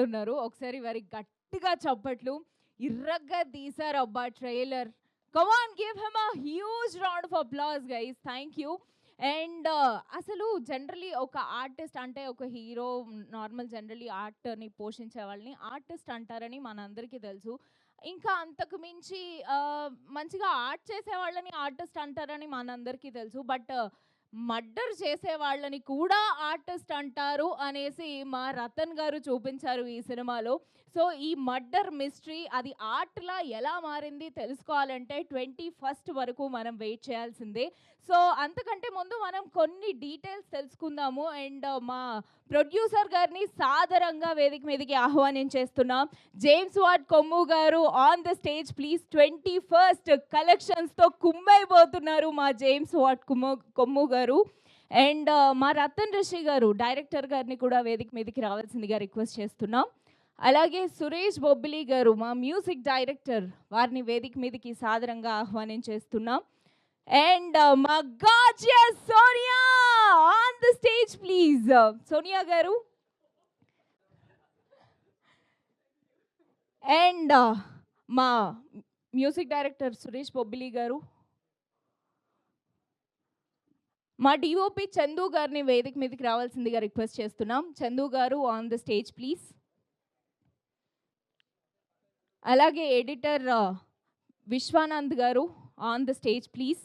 ఉన్నారు. ఒకసారి వారికి గట్టిగా చప్పట్లు. ఇర్రగ్గా తీశారబ్బా trailer. Come on give him a huge round of applause guys. Thank you. And అసలు జనరల్లీ ఒక ఆర్టిస్ట్ అంటే ఒక హీరో నార్మల్ జనరల్లీ ఆర్ట్‌ని పోషించే వాళ్ళని ఆర్టిస్ట్ అంటారని మనందరికీ తెలుసు. ఇంకా అంతకు మించి మంచిగా ఆర్ట్ చేసే వాళ్ళని ఆర్టిస్ట్ అంటారని మనందరికీ తెలుసు. బట్ మర్డర్ చేసే వాళ్ళని కూడా ఆర్టిస్ట్ అంటారు అనేసి మా రతన్ గారు చూపించారు ఈ సినిమాలో. సో ఈ మర్డర్ మిస్టరీ అది ఆర్ట్‌లా ఎలా మారింది తెలుసుకోవాలంటే 21st వరకు మనం వెయిట్ చేయాల్సిందే. సో అంతకంటే ముందు మనం కొన్ని డీటెయిల్స్ తెలుసుకుందాము. అండ్ మా ప్రొడ్యూసర్ గారిని సాదరంగా వేదిక మీదకి ఆహ్వానించేస్తున్నాం. జేమ్స్ వాట్ కొమ్ము గారు on the stage please. 21st కలెక్షన్స్‌తో కుమ్మైపోతున్నారు మా జేమ్స్ వాట్ కొమ్ము గారు. అండ్ మా రతన్ రిషి గారు డైరెక్టర్ గారిని కూడా వేదిక మీదకి రావాల్సిందిగా రిక్వెస్ట్ చేస్తున్నాం. అలాగే సురేష్ బొబ్బిలి గారు మా మ్యూజిక్ డైరెక్టర్, వారిని వేదిక మీదకి సాదరంగా ఆహ్వానించేస్తున్నాం. అండ్ మా gorgeous Sonia on the stage please. Sonia గారు. అండ్ మా మ్యూజిక్ డైరెక్టర్ సురేష్ బొబ్బిలి గారు. మా డిఓపి చందు గారిని వేదిక మీదకి రావాల్సిందిగా రిక్వెస్ట్ చేస్తున్నాం. చందు గారు ఆన్ ద స్టేజ్ ప్లీజ్. అలాగే ఎడిటర్ విశ్వానంద్ గారు ఆన్ ద స్టేజ్ ప్లీజ్.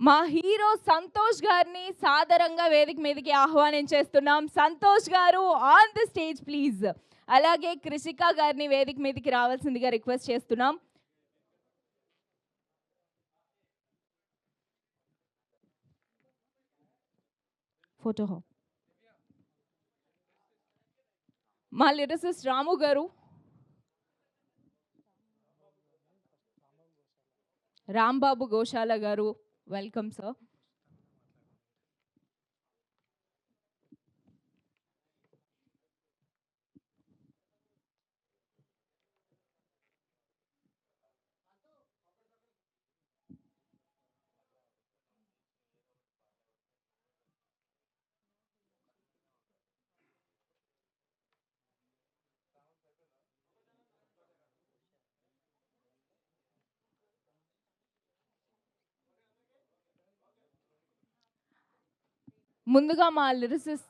మా హీరో సంతోష్ గారిని సాదరంగా వేదిక మీదకి ఆహ్వానించేస్తున్నాం. సంతోష్ గారు ఆన్ ద స్టేజ్ ప్లీజ్. అలాగే కృషిక గారిని వేదిక మీదకి రావాల్సిందిగా రిక్వెస్ట్ చేస్తున్నాం. ఫోటో మా లిరిసిస్ట్ రాము గారు. రాంబాబు గోశాల గారు వెల్కమ్ సార్. ముందుగా మా lyricist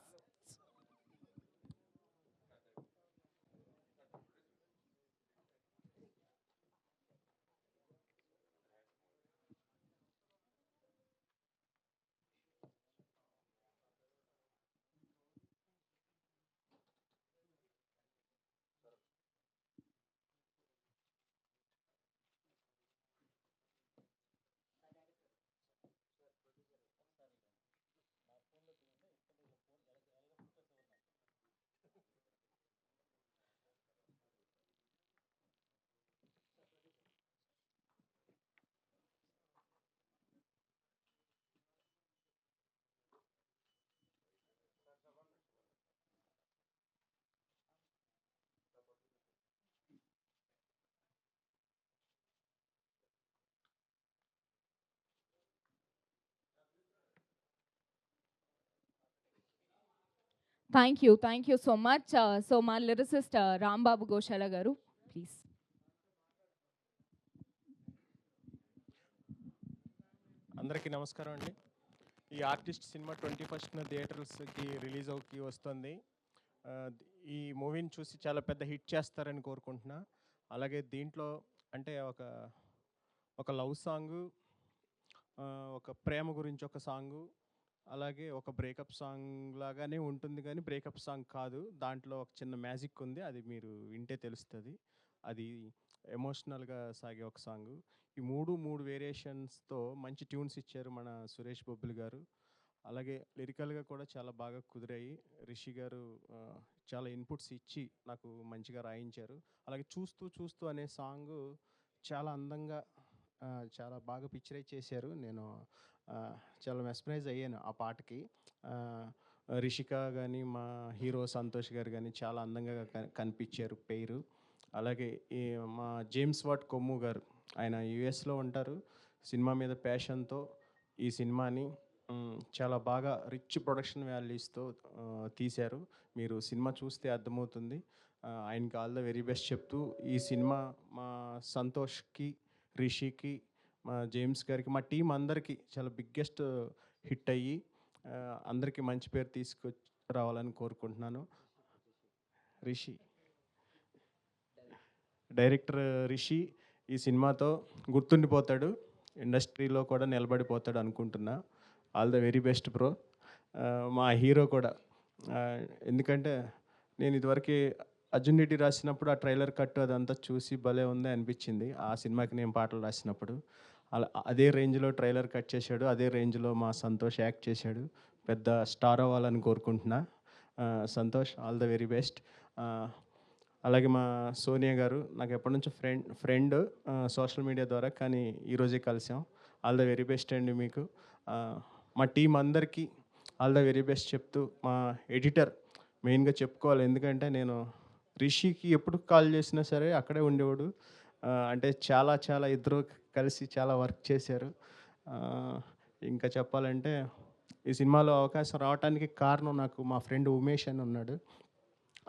thank you so much. So మా లిరిసిస్ట్ రాంబాబు గోశాల గారు ప్లీజ్. అందరికీ నమస్కారం అండి. ఈ ఆర్టిస్ట్ సినిమా 21st థియేటర్స్కి రిలీజ్ అవుకి వస్తుంది. ఈ మూవీని చూసి చాలా పెద్ద హిట్ చేస్తారని కోరుకుంటున్నా. అలాగే దీంట్లో అంటే ఒక లవ్ సాంగు, ఒక ప్రేమ గురించి ఒక సాంగు, అలాగే ఒక బ్రేకప్ సాంగ్ లాగానే ఉంటుంది కానీ బ్రేకప్ సాంగ్ కాదు. దాంట్లో ఒక చిన్న మ్యాజిక్ ఉంది, అది మీరు వింటే తెలుస్తుంది. అది ఎమోషనల్గా సాగే ఒక సాంగు. ఈ మూడు వేరియేషన్స్తో మంచి ట్యూన్స్ ఇచ్చారు మన సురేష్ బొబ్బిలి గారు. అలాగే లిరికల్గా కూడా చాలా బాగా కుదిరాయి. రిషి గారు చాలా ఇన్పుట్స్ ఇచ్చి నాకు మంచిగా రాయించారు. అలాగే చూస్తూ చూస్తూ అనే సాంగ్ చాలా అందంగా చాలా బాగా పిక్చరైజ్ చేశారు. నేను చాలా మెస్మరైజ్ అయ్యాను ఆ పాటకి. రిషిక కానీ మా హీరో సంతోష్ గారు కానీ చాలా అందంగా కనిపించారు పేరు. అలాగే ఈ మా జేమ్స్ వాట్ కొమ్ము గారు, ఆయన యుఎస్లో ఉంటారు. సినిమా మీద ప్యాషన్తో ఈ సినిమాని చాలా బాగా రిచ్ ప్రొడక్షన్ వాల్యూస్తో తీశారు. మీరు సినిమా చూస్తే అర్థమవుతుంది. ఆయనకి ఆల్ ద వెరీ బెస్ట్ చెప్తూ ఈ సినిమా మా సంతోష్కి, రిషికి, మా జేమ్స్ గారికి, మా టీం అందరికీ చాలా బిగ్గెస్ట్ హిట్ అయ్యి అందరికీ మంచి పేరు తీసుకురావాలని కోరుకుంటున్నాను. డైరెక్టర్ రిషి ఈ సినిమాతో గుర్తుండిపోతాడు, ఇండస్ట్రీలో కూడా నిలబడిపోతాడు అనుకుంటున్నా. All the very best bro. మా హీరో కూడా, ఎందుకంటే నేను ఇదివరకు అర్జున్ రెడ్డి రాసినప్పుడు ఆ ట్రైలర్ కట్ అదంతా చూసి భలే ఉంది అనిపించింది. ఆ సినిమాకి నేను పాటలు రాసినప్పుడు అదే రేంజ్లో ట్రైలర్ కట్ చేశాడు, అదే రేంజ్లో మా సంతోష్ యాక్ట్ చేశాడు. పెద్ద స్టార్ అవ్వాలని కోరుకుంటున్నా. Santosh, all the very best. అలాగే మా సోనియా గారు నాకు ఎప్పటి నుంచో ఫ్రెండ్ సోషల్ మీడియా ద్వారా, కానీ ఈరోజే కలిసాం. ఆల్ ద వెరీ బెస్ట్ అండి మీకు. మా టీం అందరికీ ఆల్ ద వెరీ బెస్ట్ చెప్తూ, మా ఎడిటర్ మెయిన్గా చెప్పుకోవాలి, ఎందుకంటే నేను రిషికి ఎప్పుడు కాల్ చేసినా సరే అక్కడే ఉండేవాడు. అంటే చాలా చాలా ఇద్దరు కలిసి చాలా వర్క్ చేశారు. ఇంకా చెప్పాలంటే ఈ సినిమాలో అవకాశం రావడానికి కారణం నాకు మా ఫ్రెండ్ ఉమేష్ అని ఉన్నాడు.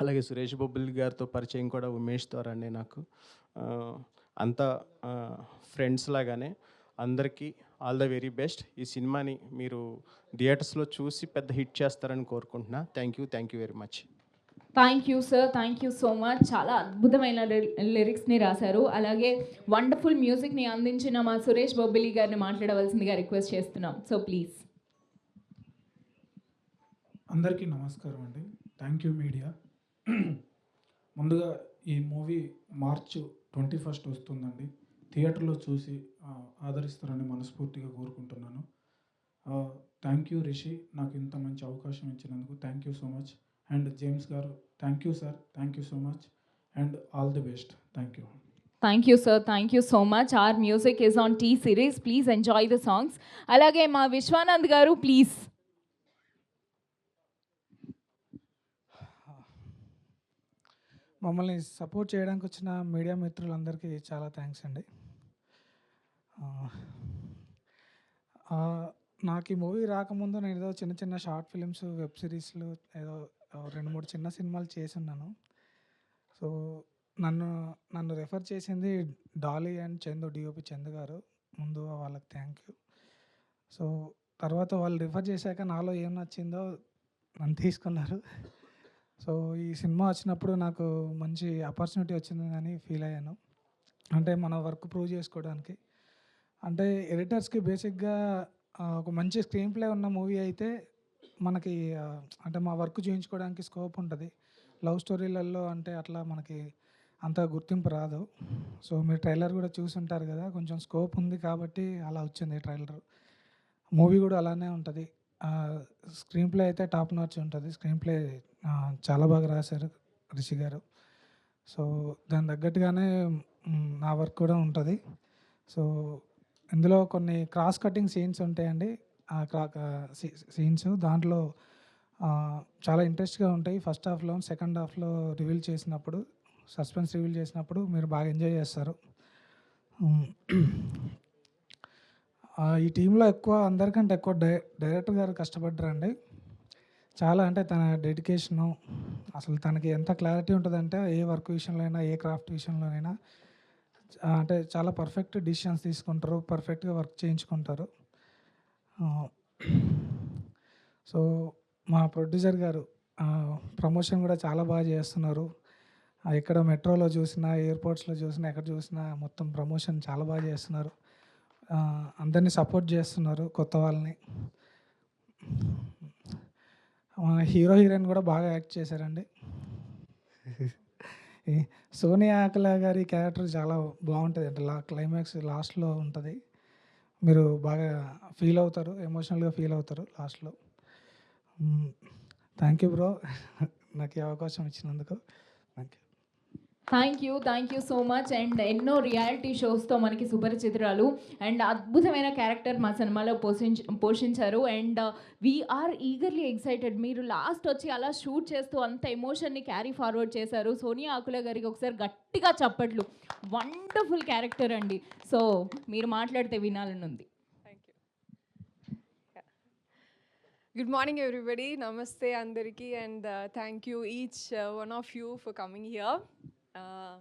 అలాగే సురేష్ బొబ్బిలి గారితో పరిచయం కూడా ఉమేష్ ద్వారానే నాకు. అంతా ఫ్రెండ్స్ లాగానే. అందరికీ ఆల్ ద వెరీ బెస్ట్. ఈ సినిమాని మీరు థియేటర్స్లో చూసి పెద్ద హిట్ చేస్తారని కోరుకుంటున్నా. Thank you very much. Thank you sir, thank you so much. చాలా అద్భుతమైన లిరిక్స్ని రాశారు. అలాగే వండర్ఫుల్ మ్యూజిక్ని అందించిన మా సురేష్ బొబ్బిలి గారిని మాట్లాడవలసిందిగా రిక్వెస్ట్ చేస్తున్నాం. So please. అందరికీ నమస్కారం అండి. Thank you media. ముందుగా ఈ మూవీ మార్చ్ 21 వస్తుందండి. థియేటర్లో చూసి ఆదరిస్తారని మనస్ఫూర్తిగా కోరుకుంటున్నాను. థ్యాంక్ యూ రిషి, నాకు ఇంత మంచి అవకాశం ఇచ్చినందుకు thank you so much. And James garu, thank you sir, thank you so much. And all the best. Thank you. Thank you sir, thank you so much. Our music is on T series. Please enjoy the songs. అలాగే మా విశ్వానంద్ గారు please. మమ్మల్ని support చేయడానికి వచ్చిన media మిత్రులందరికీ చాలా thanks అండి. నాకు ఈ మూవీ రాకముందు నేను ఏదో చిన్న చిన్న షార్ట్ ఫిలిమ్స్, వెబ్ సిరీస్లు, ఏదో 2-3 చిన్న సినిమాలు చేసి ఉన్నాను. సో నన్ను రెఫర్ చేసింది Dolly and Chandu, DOP Chandu గారు. ముందు వాళ్ళకి థ్యాంక్ యూ. సో తర్వాత వాళ్ళు రిఫర్ చేశాక నాలో ఏం నచ్చిందో నన్ను తీసుకున్నారు. సో ఈ సినిమా వచ్చినప్పుడు నాకు మంచి ఆపర్చునిటీ వచ్చిందని ఫీల్ అయ్యాను. అంటే మన వర్క్ ప్రూవ్ చేసుకోవడానికి. అంటే ఎడిటర్స్కి బేసిక్గా ఒక మంచి స్క్రీన్ ప్లే ఉన్న మూవీ అయితే మనకి అంటే మా వర్క్ చూయించుకోవడానికి స్కోప్ ఉంటుంది. లవ్ స్టోరీలలో అంటే అట్లా మనకి అంత గుర్తింపు రాదు. సో మీరు ట్రైలర్ కూడా చూసుంటారు కదా, కొంచెం స్కోప్ ఉంది కాబట్టి అలా వచ్చింది ట్రైలర్. మూవీ కూడా అలానే ఉంటుంది. స్క్రీన్ ప్లే అయితే టాప్ నాచ్ ఉంటుంది. స్క్రీన్ ప్లే చాలా బాగా రాశారు రిషి గారు. సో దాని తగ్గట్టుగానే నా వర్క్ కూడా ఉంటుంది. సో ఇందులో కొన్ని క్రాస్ కటింగ్ సీన్స్ ఉంటాయండి. సీన్స్ దాంట్లో చాలా ఇంట్రెస్ట్గా ఉంటాయి. ఫస్ట్ హాఫ్లో, సెకండ్ హాఫ్లో రివీల్ చేసినప్పుడు, సస్పెన్స్ రివీల్ చేసినప్పుడు మీరు బాగా ఎంజాయ్ చేస్తారు. ఈ టీంలో అందరికంటే ఎక్కువ డైరెక్టర్ గారు కష్టపడ్డారండి. చాలా, అంటే తన డెడికేషను, అసలు తనకి ఎంత క్లారిటీ ఉంటుందంటే ఏ వర్క్ విషయంలో అయినా, ఏ క్రాఫ్ట్ విషయంలోనైనా అంటే చాలా పర్ఫెక్ట్ డిసిషన్స్ తీసుకుంటారు, పర్ఫెక్ట్గా వర్క్ చేయించుకుంటారు. సో మా ప్రొడ్యూసర్ గారు ప్రమోషన్ కూడా చాలా బాగా చేస్తున్నారు. ఎక్కడ మెట్రోలో చూసినా, ఎయిర్పోర్ట్స్లో చూసినా, ఎక్కడ చూసినా మొత్తం ప్రమోషన్ చాలా బాగా చేస్తున్నారు. అందరినీ సపోర్ట్ చేస్తున్నారు, కొత్త వాళ్ళని. హీరో హీరోయిన్ కూడా బాగా యాక్ట్ చేశారండి. సోనియా ఆకల గారి క్యారెక్టర్ చాలా బాగుంటుంది. అంటే క్లైమాక్స్ లాస్ట్లో ఉంటుంది. మీరు బాగా ఫీల్ అవుతారు, ఎమోషనల్గా ఫీల్ అవుతారు లాస్ట్లో. థ్యాంక్ యూ బ్రో, నాకు ఈ అవకాశం ఇచ్చినందుకు thank you. Thank you so much. And ఎన్నో రియాలిటీ షోస్తో మనకి సుపరిచితురాలు అండ్ అద్భుతమైన క్యారెక్టర్ మా సినిమాలో పోషించారు. And we're eagerly excited. మీరు లాస్ట్ వచ్చి అలా షూట్ చేస్తూ అంత ఎమోషన్ని క్యారీ ఫార్వర్డ్ చేశారు. సోనియా ఆకుల గారికి ఒకసారి గట్టిగా చప్పట్లు. వండర్ఫుల్ క్యారెక్టర్ అండి. సో మీరు మాట్లాడితే వినాలని ఉంది. Good morning, everybody. Namaste, Andariki, and thank you each one of you for coming here. Uh,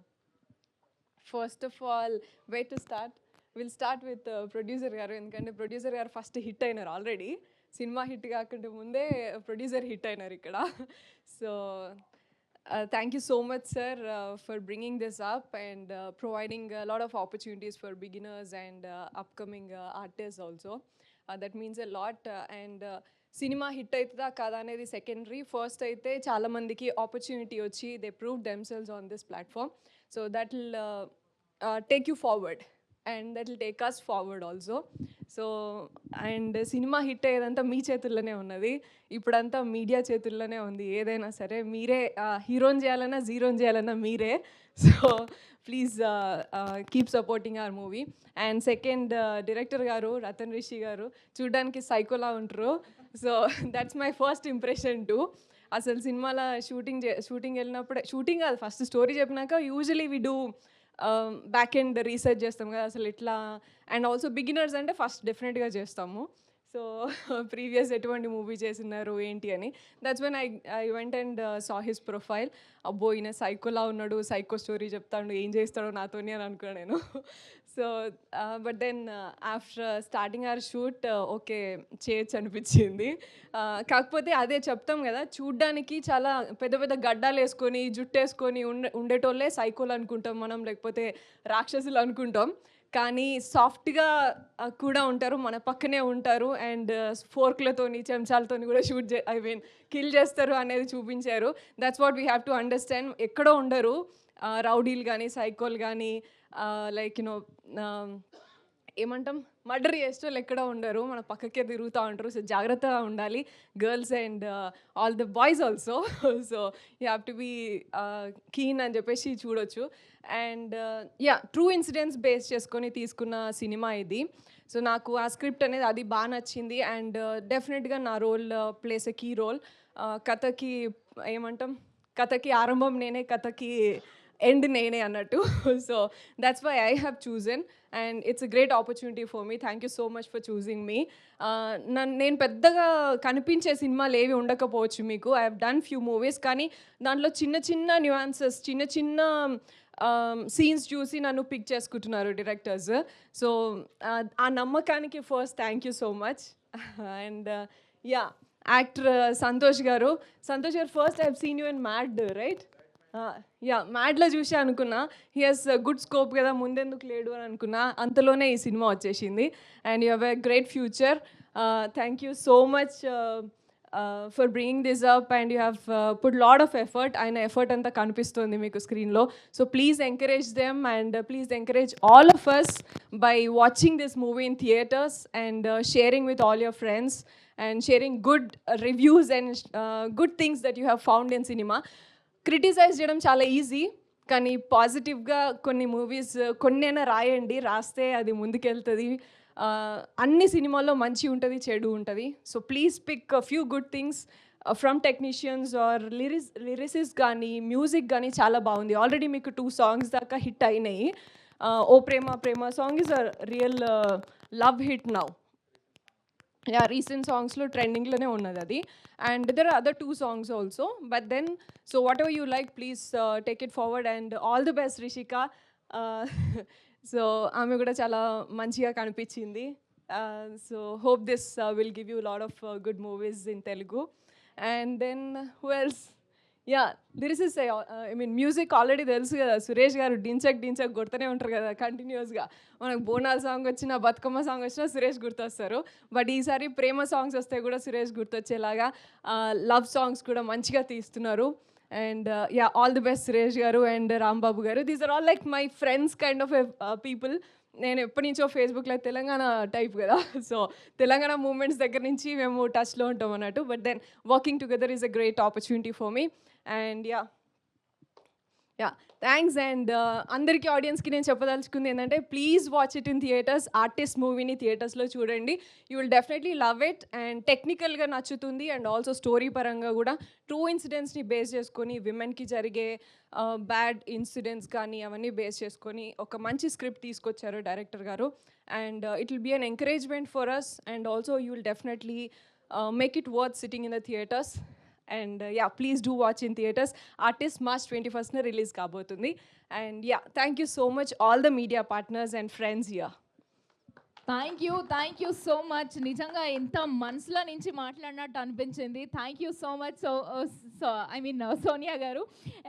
First of all, where to start? We'll start with producer garu, ఎందుకంటే ప్రొడ్యూసర్ గారు first hit అయినారు already. Cinema hit కాకుండా ముందే producer hit అయినారు ఇక్కడ. So thank you so much, sir, for bringing this up and providing a lot of opportunities for beginners and upcoming artists also. That means a lot. And cinema hit అవుతుందా కాదా అనేది secondary. First అయితే చాలామందికి opportunity వచ్చి they prove themselves on this platform. So that will take you forward and that will take us forward also. So and cinema hit అయ్యేదంతా మీ చేతుల్లోనే ఉన్నది. ఇప్పుడంతా మీడియా చేతుల్లోనే ఉంది. ఏదైనా సరే మీరే హీరోని చేయాలన్నా జీరోని చేయాలన్నా మీరే. So please keep supporting our movie. And second director గారు రతన్ రిషి గారు చూడ్డానికి సైకోలా ఉంటారు. So that's my first impression too. అసలు సినిమాలో షూటింగ్ వెళ్ళినప్పుడే షూటింగ్ కాదు ఫస్ట్ స్టోరీ చెప్పినాక usually we do back end research చేస్తాం కదా అసలు ఎట్లా. అండ్ ఆల్సో బిగినర్స్ అంటే ఫస్ట్ డెఫినెట్గా చేస్తాము. సో ప్రీవియస్ ఎటువంటి మూవీ చేసినారు ఏంటి అని. That's when I went and saw his profile. అబ్బో ఈయన సైకోలా ఉన్నాడు, సైకో స్టోరీ చెప్తాడు, ఏం చేస్తాడో నాతోని అని అనుకున్నాను నేను. So but then after starting our shoot okay చేయొచ్చు అనిపించింది. కాకపోతే అదే చెప్తాం కదా, చూడ్డానికి చాలా పెద్ద పెద్ద గడ్డాలు వేసుకొని జుట్టు వేసుకొని ఉండేటోళ్ళే సైకోలు అనుకుంటాం మనం, లేకపోతే రాక్షసులు అనుకుంటాం. కానీ సాఫ్ట్గా కూడా ఉంటారు, మన పక్కనే ఉంటారు. అండ్ ఫోర్క్లతోని చెంచాలతోని కూడా కిల్ చేస్తారు అనేది చూపించారు. That's what we have to understand. ఎక్కడో ఉండరు రౌడీలు కానీ సైకోలు కానీ లైక్ యూనో ఏమంటాం మర్డర్ చేసేవాళ్ళు ఎక్కడో ఉండరు, మన పక్కకే తిరుగుతూ ఉంటారు. సో జాగ్రత్తగా ఉండాలి girls and all the boys also. So you have to be keen అని చెప్పేసి చూడొచ్చు. And yeah true incidents base చేసుకొని తీసుకున్న సినిమా ఇది. సో నాకు ఆ స్క్రిప్ట్ అనేది అది బాగా నచ్చింది. అండ్ డెఫినెట్గా నా role plays a key role. కథకి ఏమంటాం, కథకి ఆరంభం నేనే, కథకి ఎండ్ నేనే అన్నట్టు. So that's why I have chosen and it's a great opportunity for me. Thank you so much for choosing me. నేను పెద్దగా కనిపించే సినిమాలు ఏవి ఉండకపోవచ్చు మీకు. I have done few movies, కానీ దాంట్లో చిన్న చిన్న న్యూయాన్సెస్, చిన్న చిన్న సీన్స్ చూసి నన్ను పిక్ చేసుకుంటున్నారు డైరెక్టర్స్. సో ఆ నమ్మకానికి first thank you so much. And yeah actor Santosh garu first I have seen you in Mad, right? Yeah మ్యాడ్లో చూసి అనుకున్నా హీ హాస్ గుడ్ స్కోప్ కదా, ముందెందుకు లేడు అని అనుకున్నా. అంతలోనే ఈ సినిమా వచ్చేసింది. And you have a great future. Thank you so much for bringing this up and you have put lot of effort. ఆయన ఎఫర్ట్ అంతా కనిపిస్తుంది మీకు స్క్రీన్లో. So please encourage them and please encourage all of us by watching this movie in theatres and sharing with all your friends and sharing good reviews and good things that you have found in సినిమా. Criticise చేయడం చాలా easy, కానీ పాజిటివ్గా కొన్ని movies కొన్నైనా రాయండి, రాస్తే అది ముందుకెళ్తుంది. అన్ని సినిమాల్లో మంచి ఉంటుంది, చెడు ఉంటుంది. So please pick few good things from technicians or lyricist కానీ మ్యూజిక్ కానీ చాలా బాగుంది. ఆల్రెడీ మీకు 2 songs దాకా హిట్ అయినాయి. ఓ ప్రేమ ప్రేమ song is a real love hit now. Yeah recent సాంగ్స్లో ట్రెండింగ్లోనే ఉన్నది అది. And there are other 2 songs also. But then so whatever you like please take it forward and all the best Rishika. So ఆమె కూడా చాలా మంచిగా కనిపించింది. So hope this will give you lot of good movies in Telugu. And then who else, yeah lyricist I mean music already తెలుసు కదా, సురేష్ గారు డించక్ కొడుతూనే ఉంటారు కదా కంటిన్యూస్గా. మనకు బోనాల్ సాంగ్ వచ్చినా బతుకమ్మ సాంగ్ వచ్చినా సురేష్ గుర్తొస్తారు. బట్ ఈసారి ప్రేమ సాంగ్స్ వస్తే కూడా సురేష్ గుర్తొచ్చేలాగా లవ్ సాంగ్స్ కూడా మంచిగా తీస్తున్నారు. And yeah all the best Suresh గారు అండ్ రాంబాబు గారు. These are all like my friends kind of people. నేను ఎప్పటి నుంచో ఫేస్బుక్లో తెలంగాణ టైప్ కదా, సో తెలంగాణ మూమెంట్స్ దగ్గర నుంచి మేము టచ్లో ఉంటాం అన్నట్టు. But then working together is a great opportunity for me. And yeah thanks. And అందరికీ ఆడియన్స్కి నేను చెప్పదలుచుకుంది ఏంటంటే please watch it in theatres. Artist మూవీని థియేటర్స్లో చూడండి, you will definitely love it. And టెక్నికల్గా నచ్చుతుంది అండ్ ఆల్సో స్టోరీ పరంగా కూడా ట్రూ ఇన్సిడెంట్స్ని బేస్ చేసుకొని విమెన్కి జరిగే బ్యాడ్ ఇన్సిడెంట్స్ కానీ అవన్నీ బేస్ చేసుకొని ఒక మంచి స్క్రిప్ట్ తీసుకొచ్చారు డైరెక్టర్ గారు. And it will be an encouragement for us and also you will definitely make it worth sitting in the theaters. And yeah, please do watch in theaters. Artist March 21st release kabotundi. And yeah, thank you so much all the media partners and friends here. Thank you so much. నిజంగా ఎంత మనసులో నుంచి మాట్లాడినట్టు అనిపించింది. Thank you so much Sonia గారు.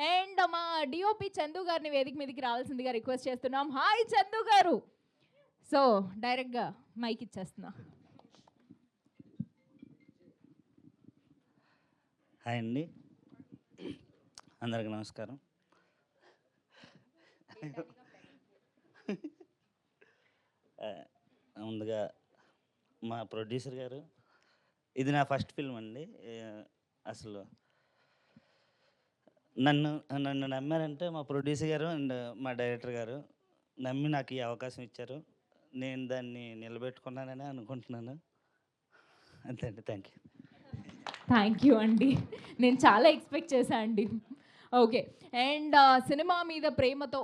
And మా DOP Chandu గారిని వేదిక మీదకి రావాల్సిందిగా రిక్వెస్ట్ చేస్తున్నాం. హాయ్ చందు గారు. సో డైరెక్ట్గా మైక్ ఇచ్చేస్తున్నా. హాయ్ అండి, అందరికి నమస్కారం. ముందుగా మా ప్రొడ్యూసర్ గారు, ఇది నా ఫస్ట్ ఫిల్మ్ అండి. అసలు నన్ను నన్ను నమ్మారంటే మా ప్రొడ్యూసర్ గారు అండ్ మా డైరెక్టర్ గారు నమ్మి నాకు ఈ అవకాశం ఇచ్చారు. నేను దాన్ని నిలబెట్టుకున్నానని అనుకుంటున్నాను. అంతే అండి, థ్యాంక్ యూ. థ్యాంక్ యూ అండి. నేను చాలా ఎక్స్పెక్ట్ చేశాను అండి. ఓకే, అండ్ సినిమా మీద ప్రేమతో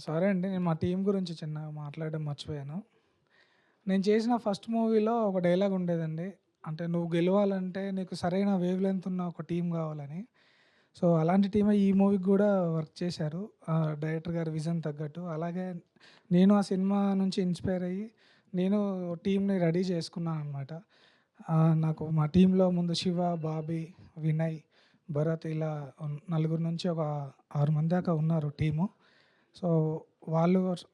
సరే అండి, నేను మా టీం గురించి చిన్నగా మాట్లాడడం మర్చిపోయాను. నేను చేసిన ఫస్ట్ మూవీలో ఒక డైలాగ్ ఉండేదండి, అంటే నువ్వు గెలవాలంటే నీకు సరైన వేవ్ లెంత్ ఉన్న ఒక టీం కావాలని. సో అలాంటి టీమే ఈ మూవీకి కూడా వర్క్ చేశారు, డైరెక్టర్ గారి విజన్ తగ్గట్టు. అలాగే నేను ఆ సినిమా నుంచి ఇన్స్పైర్ అయ్యి నేను టీంని రెడీ చేసుకున్నాను అనమాట. నాకు మా టీంలో ముందు శివ, బాబీ, వినయ్, భరత్ ఇలా నలుగురు నుంచి ఒక 6 మంది దాకా ఉన్నారు టీము. సో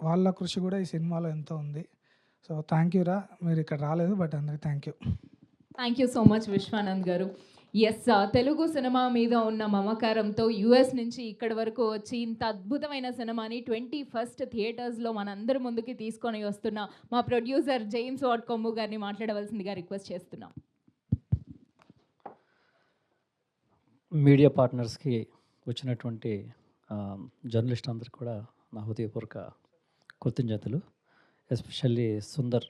వాళ్ళ కృషి కూడా ఈ సినిమాలో ఎంతో ఉంది. సో థ్యాంక్ యూ రా, మీరు ఇక్కడ రాలేదు బట్ అందరికి thank you. Thank you so much Vishwanand garu. Yes, Telugu cinema మీద ఉన్న మమకారంతో యుఎస్ నుంచి ఇక్కడి వరకు వచ్చి ఇంత అద్భుతమైన సినిమాని 21st థియేటర్స్లో మనందరి ముందుకి తీసుకొని వస్తున్న మా ప్రొడ్యూసర్ జేమ్స్ వాట్ కొమ్ము గారిని మాట్లాడవలసిందిగా రిక్వెస్ట్ చేస్తున్నాం. మీడియా పార్ట్నర్స్కి వచ్చినటువంటి జర్నలిస్ట్ అందరికి కూడా నా హృదయపూర్వక కృతజ్ఞతలు. ఎస్పెషల్లీ సుందర్,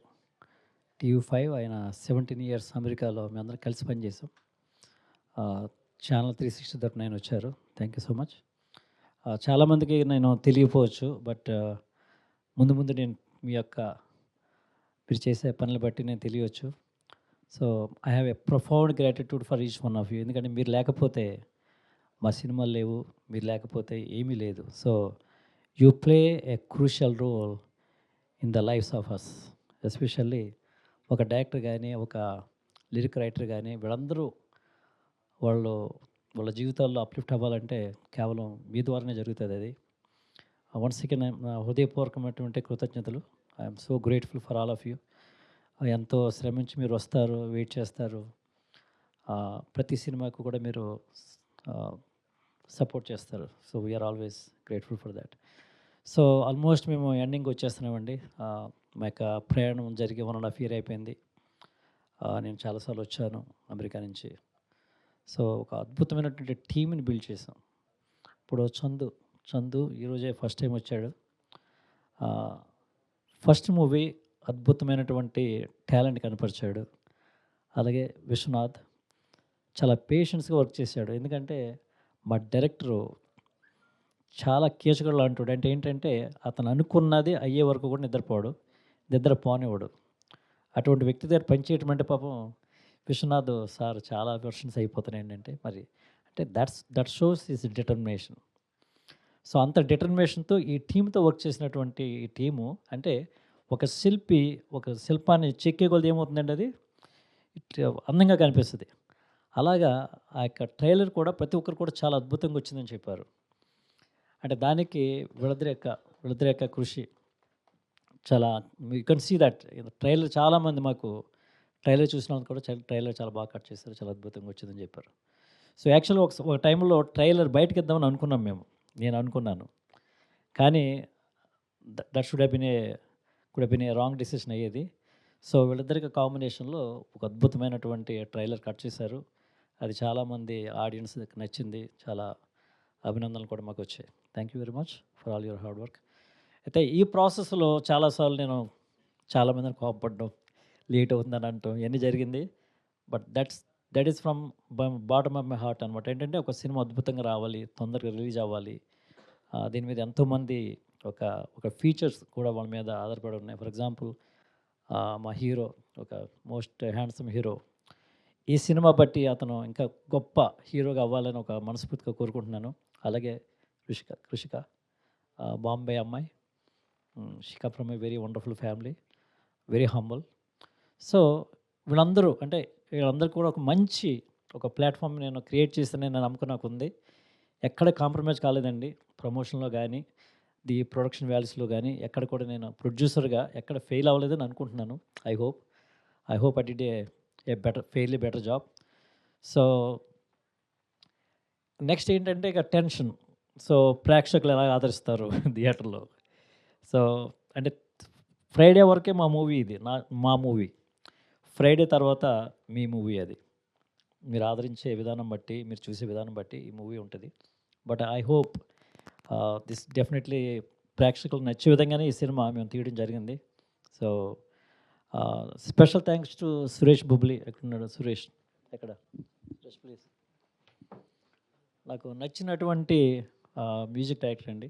TV5, ఆయన 17 years అమెరికాలో మేము అందరం కలిసి పనిచేసాం. ఛానల్ 360 తరపున ఆయన వచ్చారు. Thank you so much. చాలామందికి నేను తెలియకపోవచ్చు, బట్ ముందు ముందు నేను మీరు చేసే పనులు బట్టి నేను తెలియవచ్చు. So I have a profound gratitude for each one of you. ఎందుకంటే మీరు లేకపోతే మా సినిమాలు లేవు, మీరు లేకపోతే ఏమీ లేదు. So you play a crucial role in the lives of us. Especially ఒక డైరెక్టర్ కానీ, ఒక లిరిక్ రైటర్ కానీ, వీళ్ళందరూ వాళ్ళ జీవితాల్లో అప్లిఫ్ట్ అవ్వాలంటే కేవలం మీ ద్వారానే జరుగుతుంది. అది వన్స్ అగైన్ నా హృదయపూర్వకమైనటువంటి కృతజ్ఞతలు. I'm so grateful for all of you. ఎంతో శ్రమించి మీరు వస్తారు, వెయిట్ చేస్తారు, ప్రతి సినిమాకు కూడా మీరు సపోర్ట్ చేస్తారు. So we're always grateful for that. So almost మేము ఎండింగ్ వచ్చేస్తున్నామండి. మా యొక్క ప్రయాణం జరిగి 1.5 years అయిపోయింది. నేను చాలాసార్లు వచ్చాను అమెరికా నుంచి. సో ఒక అద్భుతమైనటువంటి టీమ్ని బిల్డ్ చేసాం. ఇప్పుడు చందు ఈరోజే ఫస్ట్ టైం వచ్చాడు. ఫస్ట్ మూవీ అద్భుతమైనటువంటి టాలెంట్ కనపరిచాడు. అలాగే విశ్వనాథ్ చాలా పేషెన్స్గా వర్క్ చేశాడు. ఎందుకంటే మా డైరెక్టరు చాలా కీచకుడు లాంటాడు. అంటే ఏంటంటే అతను అనుకున్నది అయ్యే వరకు కూడా నిద్రపోనివాడు. అటువంటి వ్యక్తి దగ్గర పనిచేయటం అంటే పాపం విశ్వనాథ్ సార్ చాలా వెర్షన్స్ అయిపోతున్నాయి ఏంటంటే మరి అంటే that shows is determination. So అంత డిటర్మినేషన్తో ఈ టీంతో వర్క్ చేసినటువంటి ఈ టీము అంటే ఒక శిల్పాన్ని చెక్కే కొలది ఏమవుతుందండి, అది అందంగా కనిపిస్తుంది. అలాగా ఆ యొక్క ట్రైలర్ కూడా ప్రతి ఒక్కరు కూడా చాలా అద్భుతంగా వచ్చిందని చెప్పారు. అంటే దానికి వీళ్ళిద్దరి యొక్క కృషి చాలా, you can see that trailer. చాలామంది మాకు ట్రైలర్ చూసిన వాళ్ళు కూడా ట్రైలర్ చాలా బాగా కట్ చేస్తారు, చాలా అద్భుతంగా వచ్చిందని చెప్పారు. సో యాక్చువల్గా ఒక టైంలో ట్రైలర్ బయటకి ఇద్దామని అనుకున్నాం నేను అనుకున్నాను. కానీ that could have been a wrong decision అయ్యేది. సో వీళ్ళిద్దరికి కాంబినేషన్లో ఒక అద్భుతమైనటువంటి ట్రైలర్ కట్ చేశారు. అది చాలామంది ఆడియన్స్కి నచ్చింది. చాలా అభినందనలు కూడా మాకు వచ్చాయి. Thank you very much for all your hard work. అయితే ఈ ప్రాసెస్లో చాలాసార్లు నేను చాలామందిని కోపపడ్డం, లేట్ అవుతుందని అంటాం, ఇవన్నీ జరిగింది. But that is from bottom of my heart అనమాట. ఏంటంటే ఒక సినిమా అద్భుతంగా రావాలి, తొందరగా రిలీజ్ అవ్వాలి. దీని మీద ఎంతోమంది ఒక ఫీచర్స్ కూడా వాళ్ళ మీద ఆధారపడి ఉన్నాయి. ఫర్ ఎగ్జాంపుల్ మా హీరో ఒక మోస్ట్ హ్యాండ్సమ్ హీరో. ఈ సినిమా బట్టి అతను ఇంకా గొప్ప హీరోగా అవ్వాలని ఒక మనస్ఫూర్తిగా కోరుకుంటున్నాను. అలాగే కృషిక బాంబే అమ్మాయి. She come from a very wonderful family, very humble. So వీళ్ళందరూ కూడా ఒక మంచి ఒక ప్లాట్ఫామ్ నేను క్రియేట్ చేస్తానని నేను నమ్మకం నాకు ఉంది. ఎక్కడ కాంప్రమైజ్ కాలేదండి. ప్రమోషన్లో కానీ, ది ప్రొడక్షన్ వాల్యూస్లో కానీ ఎక్కడ కూడా నేను ప్రొడ్యూసర్గా ఎక్కడ ఫెయిల్ అవ్వలేదని అనుకుంటున్నాను. I hope I did a fairly better job. So next ఏంటంటే ఇక టెన్షన్. సో ప్రేక్షకులు ఎలా ఆదరిస్తారు థియేటర్లో. సో అంటే ఫ్రైడే వరకే మా మూవీ ఇది, మా మూవీ. ఫ్రైడే తర్వాత మీ మూవీ అది. మీరు ఆదరించే విధానం బట్టి, మీరు చూసే విధానం బట్టి ఈ మూవీ ఉంటుంది. But I hope this definitely ప్రేక్షకులకు నచ్చే విధంగానే ఈ సినిమా మేము తీయడం జరిగింది. So special thanks to Suresh Bobbili. ఎక్కడున్నాడు సురేష్? సురేష్ ప్లీజ్. నాకు నచ్చినటువంటి మ్యూజిక్ డైరెక్టర్ అండి.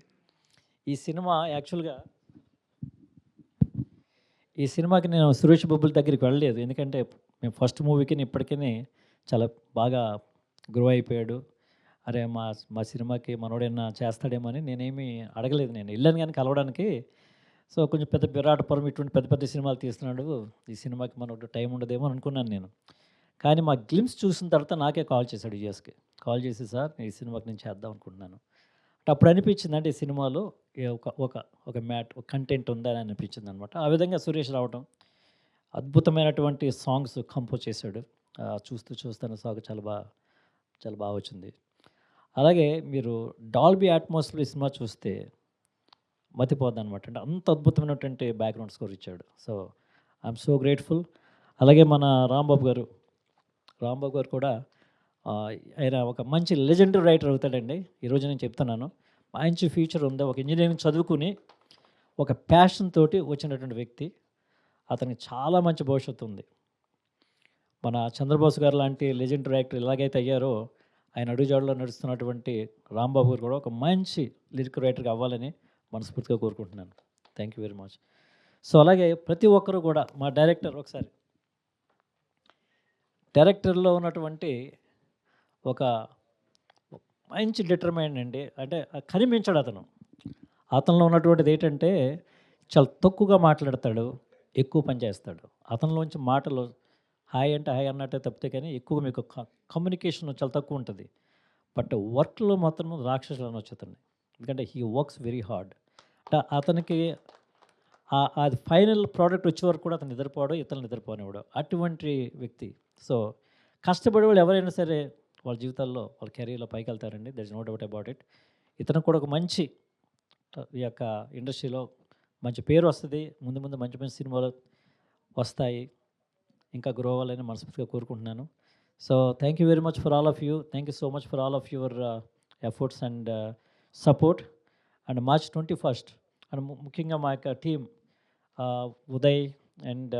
ఈ సినిమాకి నేను సురేష్ బుబ్బుల దగ్గరికి వెళ్ళలేదు. ఎందుకంటే మేము ఫస్ట్ మూవీకి ఇప్పటికీ చాలా బాగా గ్రో అయిపోయాడు. అరే మా సినిమాకి మనోడైనా చేస్తాడేమో అని నేనేమి అడగలేదు. నేను వెళ్ళాను కానీ కలవడానికి. సో కొంచెం విరాటపురం ఇటువంటి పెద్ద పెద్ద సినిమాలు తీస్తున్నాడు, ఈ సినిమాకి మనోడు టైం ఉండదేమో అనుకున్నాను నేను. కానీ మా గ్లిమ్స్ చూసిన తర్వాత నాకే కాల్ చేశాడు యూఎస్కి. కాల్ చేసి సార్ ఈ సినిమాకి నేను చేద్దాం అనుకుంటున్నాను అంటే అప్పుడు అనిపించింది అంటే ఈ సినిమాలో ఒక కంటెంట్ ఉందని అనిపించింది అనమాట. ఆ విధంగా సురేష్ రావడం, అద్భుతమైనటువంటి సాంగ్స్ కంపోజ్ చేశాడు. చూస్తాను సాంగ్ చాలా బాగా వచ్చింది. అలాగే మీరు డాల్బీ అట్మాస్లో ఈ సినిమా చూస్తే మతిపోద్ది అనమాట. అంటే అంత అద్భుతమైనటువంటి బ్యాక్గ్రౌండ్ స్కోర్ ఇచ్చాడు. So I'm so grateful. అలాగే మన రాంబాబు గారు కూడా ఆయన ఒక మంచి లెజెండరీ రైటర్ అవుతాడండి. ఈరోజు నేను చెప్తున్నాను, మంచి ఫ్యూచర్ ఉంది. ఒక ఇంజనీరింగ్ చదువుకుని ఒక ప్యాషన్ తోటి వచ్చినటువంటి వ్యక్తి. అతనికి చాలా మంచి భవిష్యత్తు ఉంది. మన చంద్రబోస్ గారు లాంటి లెజెండరీ రైటర్ ఎలాగైతే అయ్యారో, ఆయన అడుగుజాడలో నడుస్తున్నటువంటి రాంబాబు గారు కూడా ఒక మంచి లిరిక్ రైటర్గా అవ్వాలని మనస్ఫూర్తిగా కోరుకుంటున్నాను. Thank you very much. So అలాగే ప్రతి ఒక్కరు కూడా మా డైరెక్టర్లో ఉన్నటువంటి ఒక మంచి డిటర్మైండ్ అండి. అంటే కనిపించాడు అతనిలో ఉన్నటువంటిది ఏంటంటే చాలా తక్కువగా మాట్లాడతాడు, ఎక్కువ పని చేస్తాడు. అతనిలోంచి మాటలు హాయ్ అంటే హాయ్ అన్నట్టే తప్పితే కానీ ఎక్కువగా మీకు కమ్యూనికేషన్ చాలా తక్కువ ఉంటుంది. బట్ వర్క్లో మాత్రం రాక్షసులు అనొచ్చు అతన్ని. ఎందుకంటే హీ వర్క్స్ వెరీ హార్డ్. అంటే అతనికి అది ఫైనల్ ప్రోడక్ట్ వచ్చే వరకు కూడా అతను నిద్రపోవడం, ఇతరులు నిద్రపోనివాడు అటువంటి వ్యక్తి. సో కష్టపడే వాళ్ళు ఎవరైనా సరే వాళ్ళ జీవితాల్లో వాళ్ళ కెరీర్లో పైకి వెళ్తారండి. There is no doubt about it. ఇతను కూడా ఒక మంచి ఈ యొక్క ఇండస్ట్రీలో మంచి పేరు వస్తుంది. ముందు మంచి మంచి సినిమాలు వస్తాయి. ఇంకా గ్రో అవ్వాలని మనస్ఫూర్తిగా కోరుకుంటున్నాను. So thank you very much for all of you. Thank you so much for all of your efforts and support. And March 21 and ముఖ్యంగా మా యొక్క టీం ఉదయ్ అండ్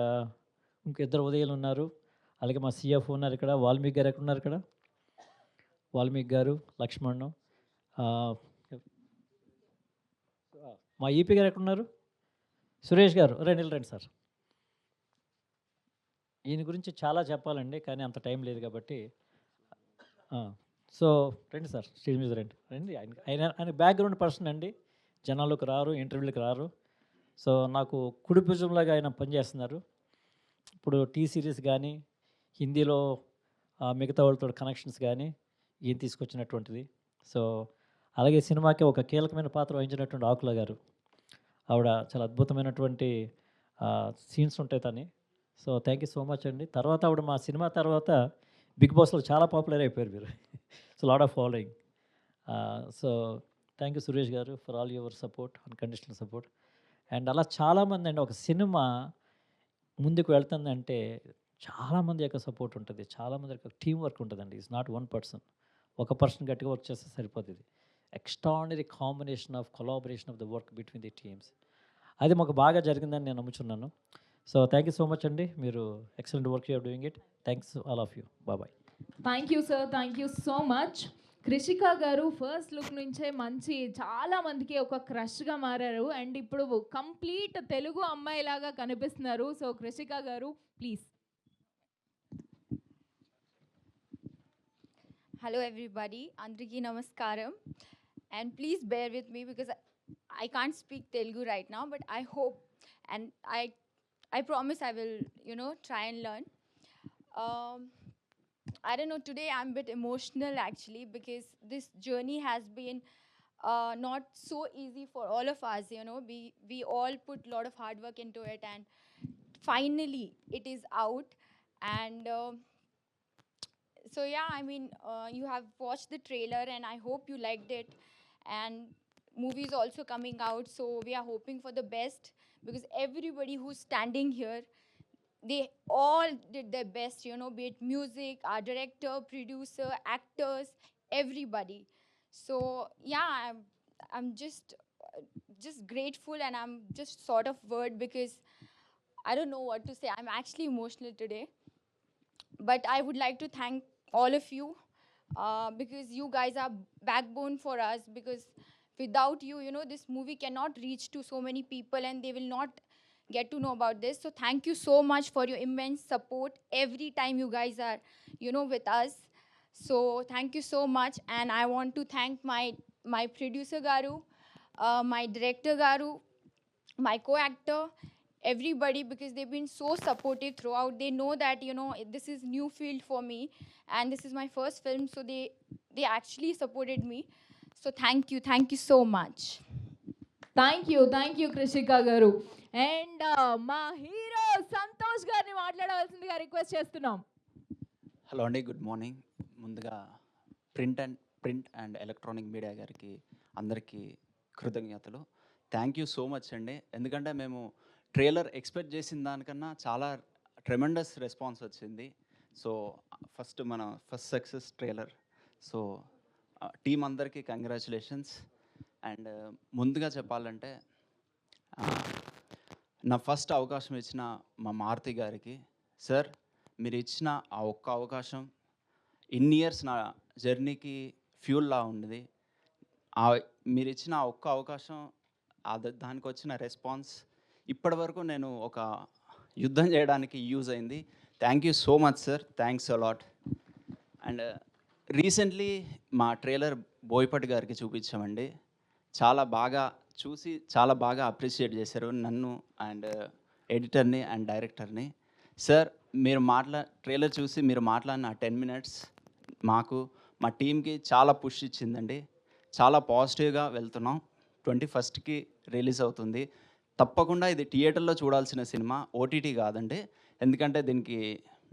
ఇంక ఇద్దరు ఉదయాలు ఉన్నారు. అలాగే మా సిఎఫ్ ఉన్నారు ఇక్కడ. వాల్మీకి గారు ఎక్కడ ఉన్నారు? ఇక్కడ వాల్మీకి గారు, లక్ష్మణ్, మా ఈపీ గారు ఎక్కడున్నారు? సురేష్ గారు రండి సార్. ఈయన గురించి చాలా చెప్పాలండి, కానీ అంత టైం లేదు కాబట్టి. సో రండి సార్, స్టేజ్ మీద రండి. ఆయన బ్యాక్గ్రౌండ్ పర్సన్ అండి. జనాలకు రారు, ఇంటర్వ్యూలకు రారు. సో నాకు కుడి భుజంలాగా ఆయన పనిచేస్తున్నారు. ఇప్పుడు టీ సిరీస్ కానీ, హిందీలో మిగతా వాళ్ళతో కనెక్షన్స్ కానీ ఈయన తీసుకొచ్చినటువంటిది. సో అలాగే సినిమాకి ఒక కీలకమైన పాత్ర వహించినటువంటి ఆకుల గారు, ఆవిడ చాలా అద్భుతమైనటువంటి సీన్స్ ఉంటాయి తని. So thank you so much అండి. తర్వాత ఆవిడ మా సినిమా తర్వాత బిగ్ బాస్లో చాలా పాపులర్ అయిపోయారు మీరు. So lot of following. So thank you Suresh garu for all your support, unconditional support. And అలా చాలామంది అండి, ఒక సినిమా ముందుకు వెళ్తుందంటే చాలామంది యొక్క సపోర్ట్ ఉంటుంది, చాలామంది యొక్క టీం వర్క్ ఉంటుందండి. It's not one person. ఒక పర్సన్ గట్టిగా వర్క్ చేస్తే సరిపోతుంది. Extraordinary combination of collaboration of the work between the teams. అది మాకు బాగా జరిగిందని నేను నమ్ముచున్నాను. So thank you so much అండి. మీరు excellent work you're doing it. Thanks all of you. Bye. Thank you, sir. Thank you so much. Krishika garu first look నుంచే మంచి చాలా మందికి ఒక క్రష్గా మారారు అండ్ ఇప్పుడు కంప్లీట్ తెలుగు అమ్మాయిలాగా కనిపిస్తున్నారు. సో కృషిక గారు please. Hello everybody, Andriki Namaskaram, and please bear with me because I can't speak Telugu right now, but I hope and I promise I will, try and learn. Um, I don't know, today I'm a bit emotional actually because this journey has been not so easy for all of us, we all put a lot of hard work into it, and finally it is out. And so yeah, I mean, you have watched the trailer and I hope you liked it. And movie is also coming out, so we are hoping for the best because everybody who's standing here, they all did their best, be it music, our director, producer, actors, everybody. So yeah, I'm just grateful, and I'm just sort of word because I don't know what to say. I'm actually emotional today. But I would like to thank all of you because you guys are backbone for us, because without you, this movie cannot reach to so many people and they will not get to know about this. So thank you so much for your immense support every time you guys are, with us. So thank you so much. And I want to thank my producer Garu, my director Garu, my co-actor, everybody, because they've been so supportive throughout. They know that this is new field for me and this is my first film, so they actually supported me. So thank you so much. Thank you Krishika గారు. And మా hero Santosh గారిని మాట్లాడవలసిందిగా request చేస్తున్నాం. Hello అండి, good morning. ముందుగా print and electronic media గారికి అందరికీ కృతజ్ఞతలు. థ్యాంక్ యూ సో మచ్ అండి. ఎందుకంటే మేము ట్రైలర్ ఎక్స్పెక్ట్ చేసిన దానికన్నా చాలా ట్రెమెండస్ రెస్పాన్స్ వచ్చింది. So first success trailer. So team అందరికీ కంగ్రాచులేషన్స్. అండ్ ముందుగా చెప్పాలంటే నా ఫస్ట్ అవకాశం ఇచ్చిన మా మారుతి గారికి, సార్ మీరు ఇచ్చిన ఆ ఒక్క అవకాశం ఇన్ని ఇయర్స్ నా జర్నీకి ఫ్యూల్లా ఉండేది. మీరు ఇచ్చిన ఆ ఒక్క అవకాశం, దానికి వచ్చిన రెస్పాన్స్ ఇప్పటి వరకు నేను ఒక యుద్ధం చేయడానికి యూజ్ అయింది. Thank you so much sir, thanks a lot. And recently మా ట్రైలర్ బోయపాటి గారికి చూపించామండి. చాలా బాగా అప్రిషియేట్ చేశారు నన్ను అండ్ ఎడిటర్ని అండ్ డైరెక్టర్ని. సార్ మీరు ట్రైలర్ చూసి మీరు మాట్లాడిన 10 minutes మాకు మా టీంకి చాలా పుష్ ఇచ్చిందండి. చాలా పాజిటివ్గా వెళ్తున్నాం. 21st రిలీజ్ అవుతుంది. తప్పకుండా ఇది థియేటర్లో చూడాల్సిన సినిమా, ఓటీటీ కాదండి. ఎందుకంటే దీనికి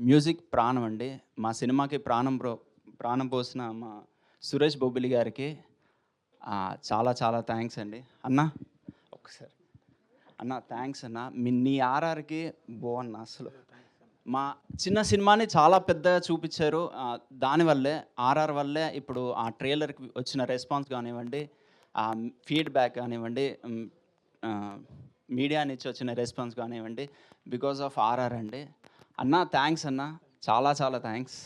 మ్యూజిక్ ప్రాణం అండి. మా సినిమాకి ప్రాణం పోసిన మా సురేష్ బొబ్బిలి గారికి చాలా చాలా థ్యాంక్స్ అండి. అన్న ఒకసారి అన్న థ్యాంక్స్ అన్న. నీ ఆర్ఆర్కి బాగున్న అసలు మా చిన్న సినిమాని చాలా పెద్దగా చూపించారు. దానివల్లే ఆర్ఆర్ వల్లే ఇప్పుడు ఆ ట్రైలర్కి వచ్చిన రెస్పాన్స్ కానివ్వండి, ఫీడ్బ్యాక్ కానివ్వండి, మీడియా నుంచి వచ్చిన రెస్పాన్స్ కానివ్వండి, బికాజ్ ఆఫ్ ఆర్ఆర్ అండి. అన్న థ్యాంక్స్ అన్న, చాలా చాలా థ్యాంక్స్.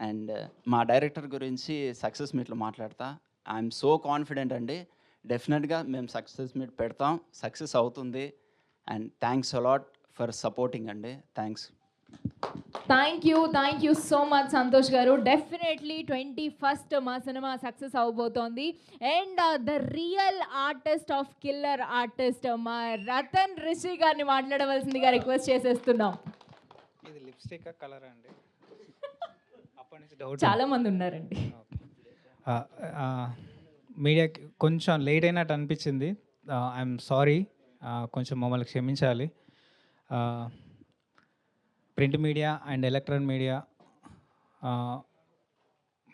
అండ్ మా డైరెక్టర్ గురించి సక్సెస్ మీట్లో మాట్లాడతా. ఐఎమ్ సో కాన్ఫిడెంట్ అండి, డెఫినెట్గా మేము సక్సెస్ మీట్ పెడతాం, సక్సెస్ అవుతుంది. And thanks a lot for supporting అండి. Thanks. Thank you so much Santosh garu. Definitely 21st మా సినిమా సక్సెస్ అవబోతోంది. And the real artist of killer artist మా రతన్ రిషి గారిని మాట్లాడవలసిందిగా రిక్వెస్ట్ చేసేస్తున్నాం. ఇది లిప్స్టిక్ కలర్ అండి, అప్పటి నుంచి డౌట్ చాలా మంది ఉన్నారండి. మీడియాకి కొంచెం లేట్ అయినట్టు అనిపించింది. ఐఎమ్ సారీ, కొంచెం మమ్మల్ని క్షమించాలి. Print media and electronic media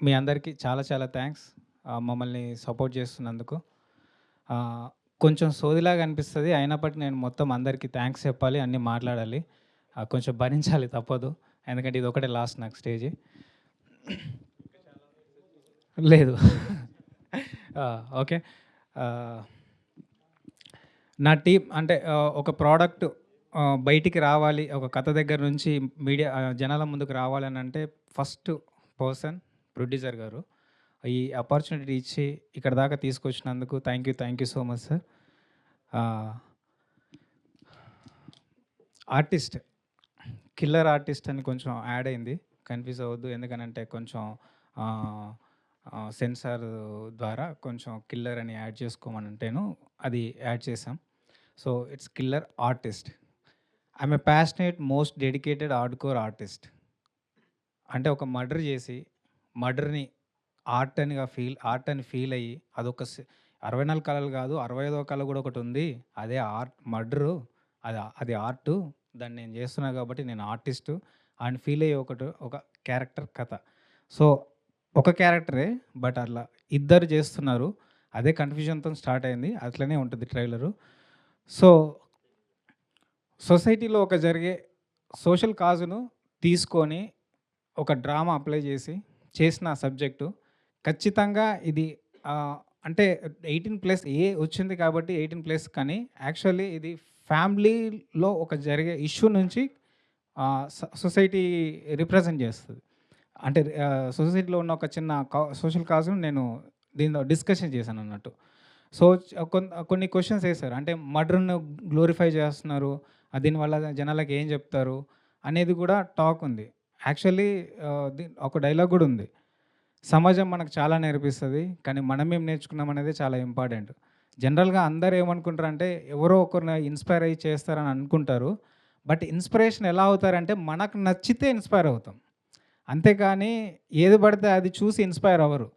మీ అందరికీ చాలా చాలా థ్యాంక్స్ మమ్మల్ని సపోర్ట్ చేస్తున్నందుకు. కొంచెం సోదిలాగా అనిపిస్తుంది, అయినప్పటికీ నేను మొత్తం అందరికీ థ్యాంక్స్ చెప్పాలి, అన్నీ మాట్లాడాలి. కొంచెం భరించాలి, తప్పదు. ఎందుకంటే ఇది ఒకటే లాస్ట్ నాకు స్టేజ్. లేదు ఓకే. నా టీం అంటే ఒక ప్రోడక్ట్ బయటికి రావాలి, ఒక కథ దగ్గర నుంచి మీడియా జనాల ముందుకు రావాలని అంటే ఫస్ట్ పర్సన్ ప్రొడ్యూసర్ గారు. ఈ ఆపర్చునిటీ ఇచ్చి ఇక్కడ దాకా తీసుకొచ్చినందుకు thank you so much sir. Artist killer artist అని కొంచెం యాడ్ అయింది, కన్ఫ్యూజ్ అవ్వద్దు. ఎందుకనంటే కొంచెం సెన్సార్ ద్వారా కొంచెం కిల్లర్ అని యాడ్ చేసుకోమని అంటేను అది యాడ్ చేసాం. So it's killer artist. I'm a passionate most dedicated hardcore artist. అంటే ఒక మర్డర్ చేసి మర్డర్ని ఆర్ట్ అని ఫీల్ అయ్యి అదొక 24 కళలు కాదు 65వ కళ కూడా ఒకటి ఉంది, అదే ఆర్ట్ మర్డరు, అది ఆర్టు, దాన్ని నేను చేస్తున్నా కాబట్టి నేను ఆర్టిస్టు అని ఫీల్ అయ్యే ఒక క్యారెక్టర్ కథ. సో ఒక క్యారెక్టరే బట్ అట్లా ఇద్దరు చేస్తున్నారు, అదే కన్ఫ్యూజన్తో స్టార్ట్ అయింది, అట్లనే ఉంటుంది ట్రైలరు. సో సొసైటీలో ఒక జరిగే సోషల్ కాజును తీసుకొని ఒక డ్రామా అప్లై చేసిన సబ్జెక్టు ఖచ్చితంగా ఇది అంటే 18+ వచ్చింది కాబట్టి 18+, కానీ యాక్చువల్లీ ఇది ఫ్యామిలీలో ఒక జరిగే ఇష్యూ నుంచి సొసైటీ రిప్రజెంట్ చేస్తుంది. అంటే సొసైటీలో ఉన్న ఒక చిన్న సోషల్ కాజ్ను నేను దీనిలో డిస్కషన్ చేశాను అన్నట్టు. సో కొన్ని క్వశ్చన్స్ వేశారు, అంటే మర్డర్ను గ్లోరిఫై చేస్తున్నారు, దీనివల్ల జనాలకు ఏం చెప్తారు అనేది కూడా టాక్ ఉంది. యాక్చువల్లీ ఒక డైలాగ్ కూడా ఉంది, సమాజం మనకు చాలా నేర్పిస్తుంది కానీ మనం ఏం నేర్చుకున్నాం అనేది చాలా ఇంపార్టెంట్. జనరల్గా అందరు ఏమనుకుంటారు అంటే ఎవరో ఒకరిని ఇన్స్పైర్ అయ్యి చేస్తారని అనుకుంటారు, బట్ ఇన్స్పిరేషన్ ఎలా అవుతారంటే మనకు నచ్చితే ఇన్స్పైర్ అవుతాం, అంతేకాని ఏది పడితే అది చూసి ఇన్స్పైర్ అవ్వరు.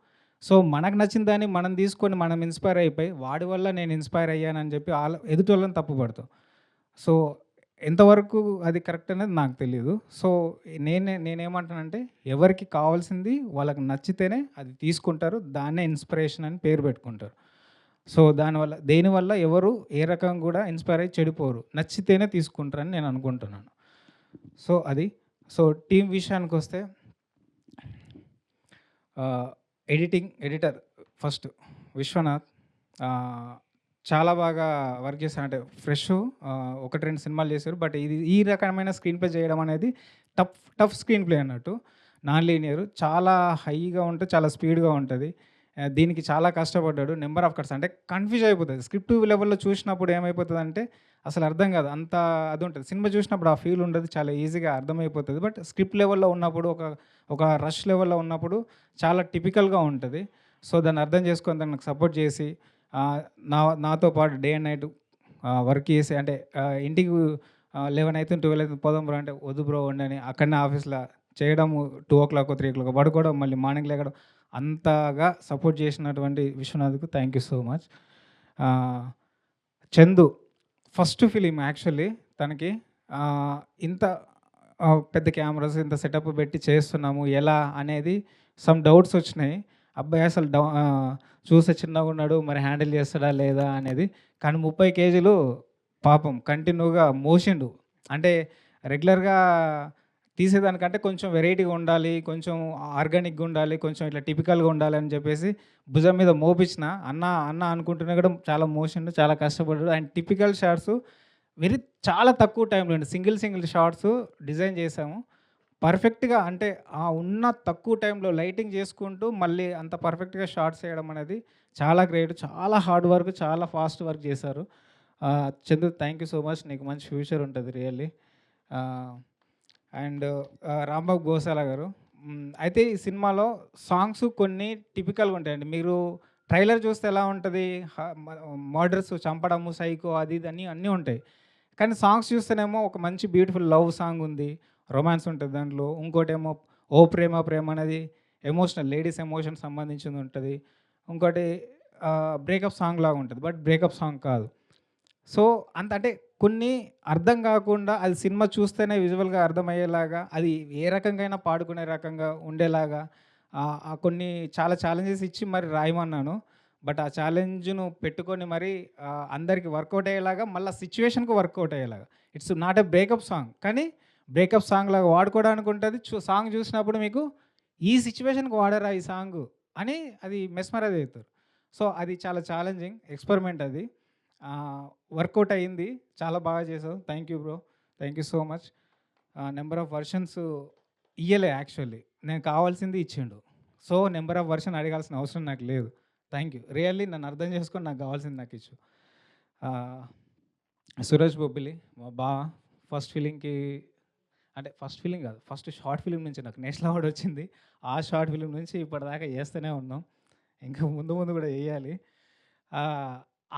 సో మనకు నచ్చిన దాన్ని మనం తీసుకొని మనం ఇన్స్పైర్ అయిపోయి వాడి వల్ల నేను ఇన్స్పైర్ అయ్యానని చెప్పి ఎదుటి వాళ్ళని తప్పుపడతాం. సో ఎంతవరకు అది కరెక్ట్ అనేది నాకు తెలియదు. సో నేనేమంటానంటే ఎవరికి కావాల్సింది వాళ్ళకి నచ్చితేనే అది తీసుకుంటారు, దాన్నే ఇన్స్పిరేషన్ అని పేరు పెట్టుకుంటారు. సో దేనివల్ల ఎవరు ఏ రకంగా కూడా ఇన్స్పైర్ అయ్యి చెడిపోరు, నచ్చితేనే తీసుకుంటారని నేను అనుకుంటున్నాను. సో అది. సో టీం విషయానికి వస్తే ఎడిటర్ ఫస్ట్ విశ్వనాథ్ చాలా బాగా వర్క్ చేశారు. అంటే ఫ్రెష్ 1-2 సినిమాలు చేశారు, బట్ ఈ రకమైన స్క్రీన్ ప్లే చేయడం అనేది టఫ్ స్క్రీన్ ప్లే అన్నట్టు. నాన్ లీనియర్, చాలా హైగా ఉంటుంది, చాలా స్పీడ్గా ఉంటుంది. దీనికి చాలా కష్టపడ్డాడు. నెంబర్ ఆఫ్ కట్స్ అంటే కన్ఫ్యూజ్ అయిపోతుంది. స్క్రిప్ట్ లెవెల్లో చూసినప్పుడు ఏమైపోతుంది అంటే అసలు అర్థం కాదు, అంత అది ఉంటుంది. సినిమా చూసినప్పుడు ఆ ఫీల్ ఉండదు, చాలా ఈజీగా అర్థమైపోతుంది. బట్ స్క్రిప్ట్ లెవెల్లో ఉన్నప్పుడు ఒక రష్ లెవెల్లో ఉన్నప్పుడు చాలా టిపికల్గా ఉంటుంది. సో దాన్ని అర్థం చేసుకొని దాన్ని నాకు సపోర్ట్ చేసి నాతో పాటు డే అండ్ నైట్ వర్క్ చేసి, అంటే ఇంటికి 11 అయితే 12 అయితే పోదాం బ్రో అంటే వద్దు బ్రో ఉండని అక్కడనే ఆఫీస్లో చేయడము, 2 o'clock 3 o'clock పడుకోవడం, మళ్ళీ మార్నింగ్ లేకడం, అంతగా సపోర్ట్ చేసినటువంటి విశ్వనాథ్కు thank you so much. Chandu first film actually తనకి ఇంత పెద్ద కెమెరాస్ ఇంత సెటప్ పెట్టి చేస్తున్నాము ఎలా అనేది సమ్ డౌట్స్ వచ్చినాయి. అబ్బాయి అసలు చూసే చిన్నగా ఉన్నాడు, మరి హ్యాండిల్ చేస్తాడా లేదా అనేది. కానీ 30 kgs పాపం కంటిన్యూగా మోసిండు. అంటే రెగ్యులర్గా తీసేదానికంటే కొంచెం వెరైటీగా ఉండాలి, కొంచెం ఆర్గానిక్గా ఉండాలి, కొంచెం ఇట్లా టిపికల్గా ఉండాలి అని చెప్పేసి భుజం మీద మోపించిన అన్న అనుకుంటున్నా కూడా చాలా మోసిండు, చాలా కష్టపడ్డాడు. అండ్ టిపికల్ షాట్స్ చాలా తక్కువ టైంలో సింగిల్ షాట్స్ డిజైన్ చేసాము పర్ఫెక్ట్గా. అంటే ఉన్న తక్కువ టైంలో లైటింగ్ చేసుకుంటూ మళ్ళీ అంత పర్ఫెక్ట్గా షాట్స్ వేయడం అనేది చాలా గ్రేట్, చాలా హార్డ్ వర్క్, చాలా ఫాస్ట్ వర్క్ చేశారు. Chandu thank you so much, నీకు మంచి ఫ్యూచర్ ఉంటుంది రియల్లీ. అండ్ రాంబాబు గోసాల గారు అయితే ఈ సినిమాలో సాంగ్స్ కొన్ని టిపికల్గా ఉంటాయండి. మీరు ట్రైలర్ చూస్తే ఎలా ఉంటుంది, మర్డర్స్, చంపడము, సైకో అది ఇది అన్నీ ఉంటాయి. కానీ సాంగ్స్ చూస్తేనేమో ఒక మంచి బ్యూటిఫుల్ లవ్ సాంగ్ ఉంది, రొమాన్స్ ఉంటుంది దాంట్లో. ఇంకోటేమో ఓ ప్రేమ అనేది ఎమోషనల్, లేడీస్ ఎమోషన్ సంబంధించింది ఉంటుంది. ఇంకోటి బ్రేకప్ సాంగ్ లాగా ఉంటుంది, బట్ బ్రేకప్ సాంగ్ కాదు. సో అంటే కొన్ని అర్థం కాకుండా అది సినిమా చూస్తేనే విజువల్గా అర్థమయ్యేలాగా, అది ఏ రకంగా పాడుకునే రకంగా ఉండేలాగా కొన్ని చాలా ఛాలెంజెస్ ఇచ్చి మరి రాయమన్నాను. బట్ ఆ ఛాలెంజ్ను పెట్టుకొని మరి అందరికి వర్కౌట్ అయ్యేలాగా, మళ్ళీ సిచ్యువేషన్కి వర్కౌట్ అయ్యేలాగా. It's not a breakup song, కానీ బ్రేకప్ సాంగ్ లాగా వాడుకోవడానికి ఉంటుంది. సాంగ్ చూసినప్పుడు మీకు ఈ సిచ్యువేషన్కి వాడారా ఈ సాంగ్ అని అది మెస్మరైజ్ అవుతారు. సో అది చాలా ఛాలెంజింగ్ ఎక్స్పెరిమెంట్, అది వర్కౌట్ అయ్యింది, చాలా బాగా చేసావు. Thank you bro, thank you so much. Number of versions ఇయ్యలే యాక్చువల్లీ, నేను కావాల్సింది ఇచ్చిండు. సో నెంబర్ ఆఫ్ వర్షన్ అడగాల్సిన అవసరం నాకు లేదు. Thank you. రియల్లీ నన్ను అర్థం చేసుకొని నాకు కావాల్సింది నాకు ఇచ్చు. సురేష్ బొబ్బిలి మా బావ ఫస్ట్ ఫిలింకి, అంటే ఫస్ట్ ఫిలిం కాదు, ఫస్ట్ షార్ట్ ఫిలిం నుంచి నాకు నేషనల్ అవార్డు వచ్చింది. ఆ షార్ట్ ఫిలిం నుంచి ఇప్పటిదాకా చేస్తూనే ఉన్నాం, ఇంకా ముందు ముందు కూడా వేయాలి.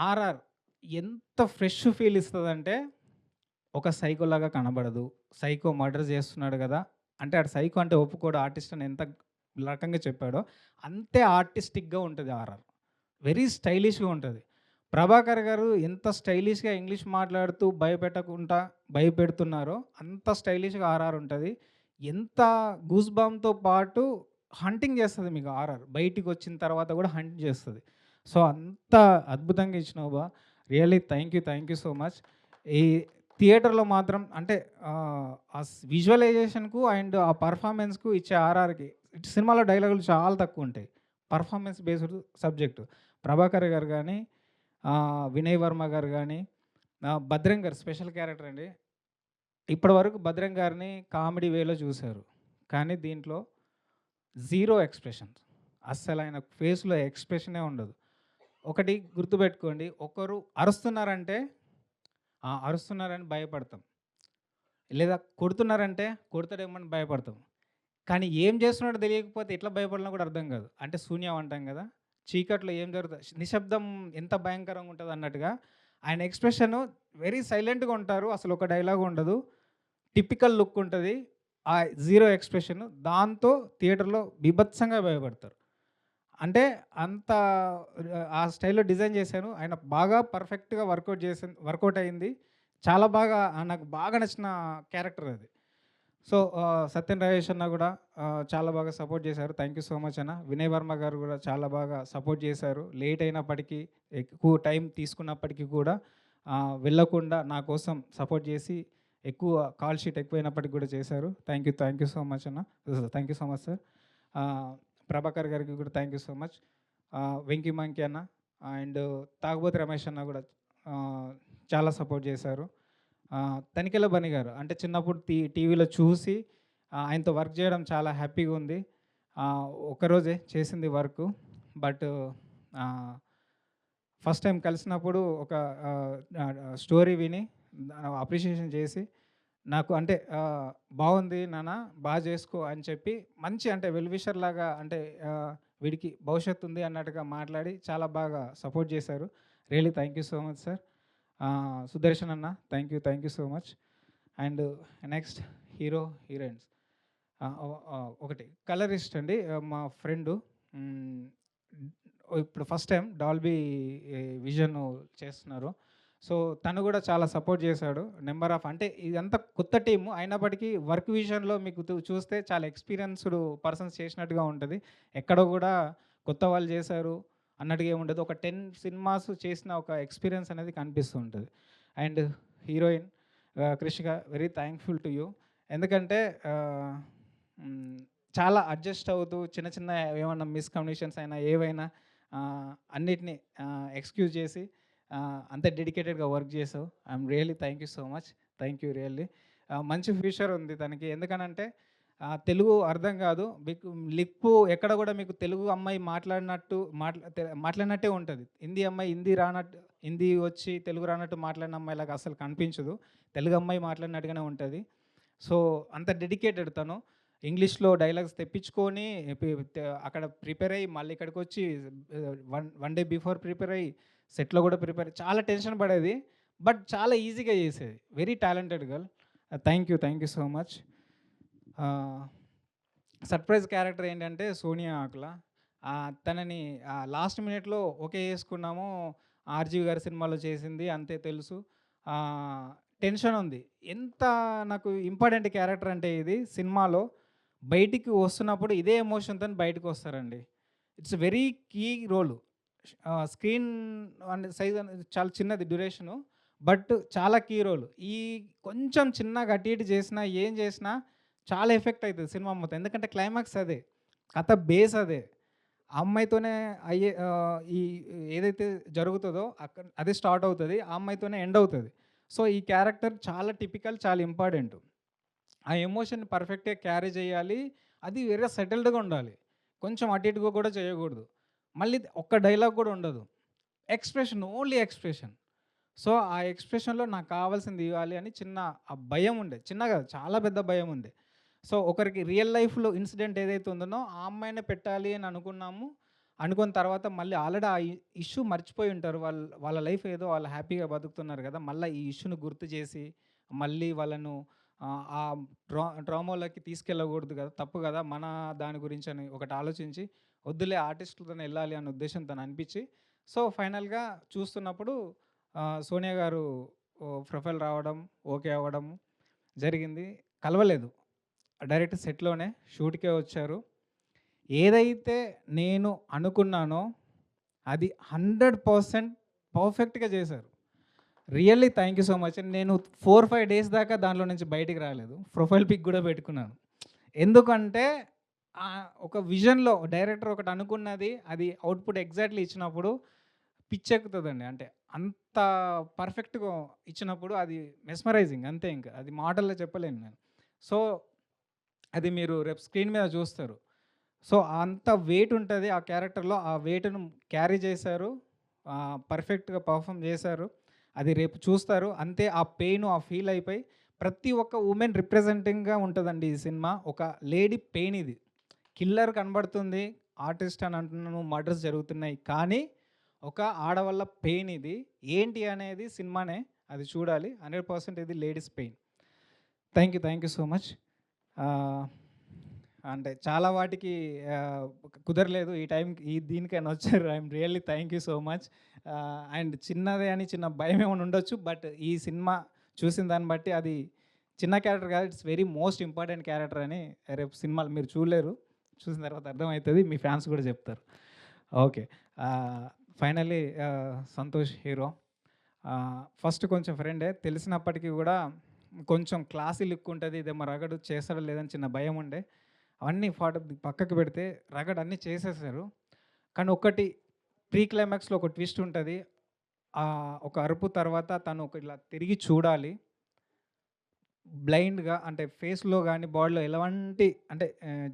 ఆర్ఆర్ ఎంత ఫ్రెష్ ఫీల్ ఇస్తుందంటే, ఒక సైకోలాగా కనబడదు. సైకో మర్డర్ చేస్తున్నాడు కదా అంటే ఆడు సైకో అంటే ఒప్పుకోడు ఆర్టిస్ట్ అని ఎంత రకంగా చెప్పాడో అంతే ఆర్టిస్టిక్గా ఉంటుంది ఆర్ఆర్. వెరీ స్టైలిష్గా ఉంటుంది. ప్రభాకర్ గారు ఎంత స్టైలిష్గా ఇంగ్లీష్ మాట్లాడుతూ భయపెడుతున్నారో అంత స్టైలిష్గా ఆర్ఆర్ ఉంటుంది. ఎంత గూస్ బాంతో పాటు హంటింగ్ చేస్తుంది మీకు ఆర్ఆర్. బయటికి వచ్చిన తర్వాత కూడా హంట్ చేస్తుంది. సో అంత అద్భుతంగా ఇచ్చినావు బా. Really thank you so much. ఈ థియేటర్లో మాత్రం అంటే ఆ విజువలైజేషన్కు అండ్ ఆ పర్ఫార్మెన్స్కు ఇచ్చే ఆర్ఆర్కి సినిమాలో డైలాగులు చాలా తక్కువ ఉంటాయి. Performance based subject. ప్రభాకర్ గారు కానీ, వినయ్ వర్మ గారు కానీ, భద్రం గారు స్పెషల్ క్యారెక్టర్ అండి. ఇప్పటి వరకు భద్రం గారిని కామెడీ వేలో చూశారు, కానీ దీంట్లో జీరో ఎక్స్ప్రెషన్. అస్సలు ఆయన ఫేస్లో ఎక్స్ప్రెషనే ఉండదు. ఒకటి గుర్తుపెట్టుకోండి, ఒకరు అరుస్తున్నారంటే అరుస్తున్నారని భయపడతాం, లేదా కొడుతున్నారంటే కొడతాడేమని భయపడతాం. కానీ ఏం చేస్తున్నాడో తెలియకపోతే ఎట్లా భయపడాలో కూడా అర్థం కాదు. అంటే శూన్యం అంటాం కదా, చీకట్లో ఏం జరుగుతుంది, నిశ్శబ్దం ఎంత భయంకరంగా ఉంటుంది అన్నట్టుగా ఆయన ఎక్స్ప్రెషన్ వెరీ సైలెంట్గా ఉంటారు. అసలు ఒక డైలాగ్ ఉండదు, టిపికల్ లుక్ ఉంటుంది, ఆ జీరో ఎక్స్ప్రెషన్. దాంతో థియేటర్లో బీభత్సంగా భయపడతారు. అంటే అంత ఆ స్టైల్లో డిజైన్ చేశాను. ఆయన బాగా పర్ఫెక్ట్గా వర్కౌట్ అయింది. చాలా బాగా నాకు బాగా నచ్చిన క్యారెక్టర్ అది. సో సత్యన్ రాజేష్ అన్న కూడా చాలా బాగా సపోర్ట్ చేశారు. థ్యాంక్ యూ సో మచ్ అన్న. వినయ్ వర్మ గారు కూడా చాలా బాగా సపోర్ట్ చేశారు. లేట్ అయినప్పటికీ, ఎక్కువ టైం తీసుకున్నప్పటికీ కూడా వెళ్ళకుండా నా కోసం సపోర్ట్ చేసి, ఎక్కువ కాల్ షీట్ ఎక్కువైనప్పటికీ కూడా చేశారు. థ్యాంక్ యూ సో మచ్ అన్న. Thank you so much sir. Prabhakar గారికి కూడా thank you so much. Venky మంకి అన్న అండ్ తాగుబోతు రమేష్ అన్న కూడా చాలా సపోర్ట్ చేశారు. తనికెళ్ళ బని గారు అంటే చిన్నప్పుడు టీవీలో చూసి ఆయనతో వర్క్ చేయడం చాలా హ్యాపీగా ఉంది. ఒకరోజే చేసింది వర్క్, బట్ ఫస్ట్ టైం కలిసినప్పుడు ఒక స్టోరీ విని అప్రిషియేషన్ చేసి, నాకు అంటే బాగుంది నాన్న, బాగా చేసుకో అని చెప్పి మంచి అంటే వెల్విషర్ లాగా, అంటే వీడికి భవిష్యత్తు ఉంది అన్నట్టుగా మాట్లాడి చాలా బాగా సపోర్ట్ చేశారు. Really thank you so much sir. Sudarshan అన్న thank you so much. And next heroines ఒకటి కలరిస్ట్ అండి, మా ఫ్రెండు. ఇప్పుడు ఫస్ట్ టైం డాల్బీ విజన్ చేస్తున్నారు. సో తను కూడా చాలా సపోర్ట్ చేశాడు. నెంబర్ ఆఫ్ అంటే ఇదంతా కొత్త టీము అయినప్పటికీ వర్క్ విషయంలో మీకు చూస్తే చాలా ఎక్స్పీరియన్స్డ్ పర్సన్స్ చేసినట్టుగా ఉంటుంది. ఎక్కడో కూడా కొత్త వాళ్ళు చేశారు అన్నట్టుగా ఏముండదు. ఒక 10 సినిమాస్ చేసిన ఒక ఎక్స్పీరియన్స్ అనేది కనిపిస్తూ ఉంటుంది. And heroine Krishika, very thankful to you. ఎందుకంటే చాలా అడ్జస్ట్ అవుతూ చిన్న చిన్న ఏమైనా మిస్కమ్యూనికేషన్స్ అయినా ఏవైనా అన్నిటినీ ఎక్స్క్యూజ్ చేసి అంత డెడికేటెడ్గా వర్క్ చేసావు. I'm really thank you so much. Thank you really. మంచి ఫ్యూచర్ ఉంది తనకి. ఎందుకనంటే తెలుగు అర్థం కాదు, మీకు లిప్పు ఎక్కడ కూడా మీకు తెలుగు అమ్మాయి మాట్లాడినట్టే ఉంటుంది. హిందీ అమ్మాయి హిందీ వచ్చి తెలుగు రానట్టు మాట్లాడిన అమ్మాయిలాగా అసలు కనిపించదు. తెలుగు అమ్మాయి మాట్లాడినట్టుగానే ఉంటుంది. సో అంత డెడికేటెడ్ తను. ఇంగ్లీష్లో డైలాగ్స్ తెప్పించుకొని అక్కడ ప్రిపేర్ అయ్యి మళ్ళీ ఇక్కడికి వచ్చి వన్ డే బిఫోర్ ప్రిపేర్ అయ్యి సెట్లో కూడా ప్రిపేర్, చాలా టెన్షన్ పడేది, బట్ చాలా ఈజీగా చేసేది. Very talented girl. Thank you so much. Surprise character ఏంటంటే సోనియా ఆకుల. తనని లాస్ట్ మినిట్లో ఓకే చేసుకున్నాము, ఆర్జీవి గారి సినిమాలో చేసింది అంతే తెలుసు. టెన్షన్ ఉంది. ఎంత నాకు ఇంపార్టెంట్ క్యారెక్టర్ అంటే ఇది సినిమాలో బయటికి వస్తున్నప్పుడు ఇదే ఎమోషన్తో బయటకు వస్తారండి. It's very key role. Screen size చాలా చిన్నది డ్యూరేషను, బట్ చాలా కీ రోల్. ఈ కొంచెం చిన్నగా అటు ఇటు చేసినా ఏం చేసినా చాలా ఎఫెక్ట్ అవుతుంది సినిమా మొత్తం. ఎందుకంటే క్లైమాక్స్ అదే, కథ బేస్ అదే, ఆ అమ్మాయితోనే అయ్యే ఈ ఏదైతే జరుగుతుందో అక్కడ అదే స్టార్ట్ అవుతుంది, ఆ అమ్మాయితోనే ఎండ్ అవుతుంది. సో ఈ క్యారెక్టర్ చాలా టిపికల్, చాలా ఇంపార్టెంట్. ఆ ఎమోషన్ పర్ఫెక్ట్గా క్యారీ చేయాలి, అది వేరే సెటిల్డ్గా ఉండాలి. కొంచెం అటు ఇటుగా కూడా చేయకూడదు. మళ్ళీ ఒక్క డైలాగ్ కూడా ఉండదు. Expression, only expression. సో, ఆ ఎక్స్‌ప్రెషన్‌లో నాకు కావాల్సింది ఇవ్వాలి అని చిన్న ఆ భయం ఉండే. చిన్న కాదు, చాలా పెద్ద భయం ఉంది. సో, ఒకరికి రియల్ లైఫ్‌లో ఇన్సిడెంట్ ఏదైతే ఉందనో ఆ అమ్మాయినే పెట్టాలి అని అనుకున్నాము. అనుకున్న తర్వాత మళ్ళీ ఆల్రెడీ ఆ ఇష్యూ మర్చిపోయి ఉంటారు. వాళ్ళ లైఫ్ ఏదో వాళ్ళు హ్యాపీగా బతుకుతున్నారు కదా! మళ్ళీ ఈ ఇష్యూని గుర్తు చేసి మళ్ళీ వాళ్ళను ఆ ట్రామాలోకి తీసుకెళ్ళకూడదు కదా! తప్పు కదా! మన దాని గురించి అని ఒకటి ఆలోచించి వద్దులే ఆర్టిస్టులతోనే వెళ్ళాలి అనే ఉద్దేశంతో అనిపించి, సో, ఫైనల్‌గా చూస్తున్నప్పుడు సోనియా గారు ప్రొఫైల్ రావడం, ఓకే అవ్వడం జరిగింది. కలవలేదు. డైరెక్ట్ సెట్‌లోనే షూట్‌కే వచ్చారు. ఏదైతే నేను అనుకున్నానో అది 100% పర్ఫెక్ట్‌గా చేశారు. Really thank you so much. నేను 4, 5 డేస్ దాకా దాంట్లో నుంచి బయటికి రాలేదు. ప్రొఫైల్ పిక్ కూడా పెట్టుకున్నాను. ఎందుకంటే ఒక విజన్‌లో డైరెక్టర్ ఒకటి అనుకున్నది అది అవుట్‌పుట్ ఎగ్జాక్ట్‌లీ ఇచ్చినప్పుడు పిచ్చెక్కుతదండి. అంటే అంత పర్ఫెక్ట్‌గా ఇచ్చినప్పుడు అది మెస్మరైజింగ్ అంతే ఇంకా. అది మాటల్లో చెప్పలేను నేను. సో, అది మీరు రేపు స్క్రీన్ మీద చూస్తారు. సో, అంత వెయిట్ ఉంటది ఆ క్యారెక్టర్‌లో. ఆ వెయిట్‌ను క్యారీ చేశారు. పర్ఫెక్ట్‌గా పర్ఫార్మ్ చేశారు. అది రేపు చూస్తారు. అంతే ఆ పెయిన్, ఆ ఫీల్ అయిపోయి ప్రతి ఒక్క వుమెన్ రిప్రజెంటింగ్‌గా ఉంటదండి ఈ సినిమా. ఒక లేడీ పెయిన్ ఇది. కిల్లర్ కనబడుతుంది, ఆర్టిస్ట్ అని అంటున్నాను, మర్డర్స్ జరుగుతున్నాయి. కానీ ఒక ఆడవాళ్ళ పెయిన్ ఇది. ఏంటి అనేది సినిమానే. అది చూడాలి. 100% ఇది ladies pain. Thank you so much. అంటే చాలా వాటికి కుదరలేదు. ఈ టైంకి దీనికైనా వచ్చారు. I'm really thank you so much. And చిన్నదే అని చిన్న భయం ఏమైనా ఉండొచ్చు. బట్ ఈ సినిమా చూసిన దాన్ని బట్టి అది చిన్న క్యారెక్టర్ కాదు, it's very most important character అని రేపు సినిమాలు మీరు చూడలేరు. చూసిన తర్వాత అర్థమవుతుంది. మీ ఫ్యాన్స్ కూడా చెప్తారు. Okay. Finally Santosh hero. First కొంచెం ఫ్రెండే తెలిసినప్పటికీ కూడా కొంచెం క్లాసీ లుక్ ఉంటుంది. ఇదేమో రగడు చేస్తాడో లేదని చిన్న భయం ఉండే. అవన్నీ పక్కకు పెడితే రగడ్ అన్నీ చేసేసారు. కానీ ఒకటి ప్రీ క్లైమాక్స్లో ఒక ట్విస్ట్ ఉంటుంది. ఒక అరుపు తర్వాత తను ఒక ఇలా తిరిగి చూడాలి. బ్లైండ్గా అంటే ఫేస్లో కానీ బాడీలో ఎలాంటి అంటే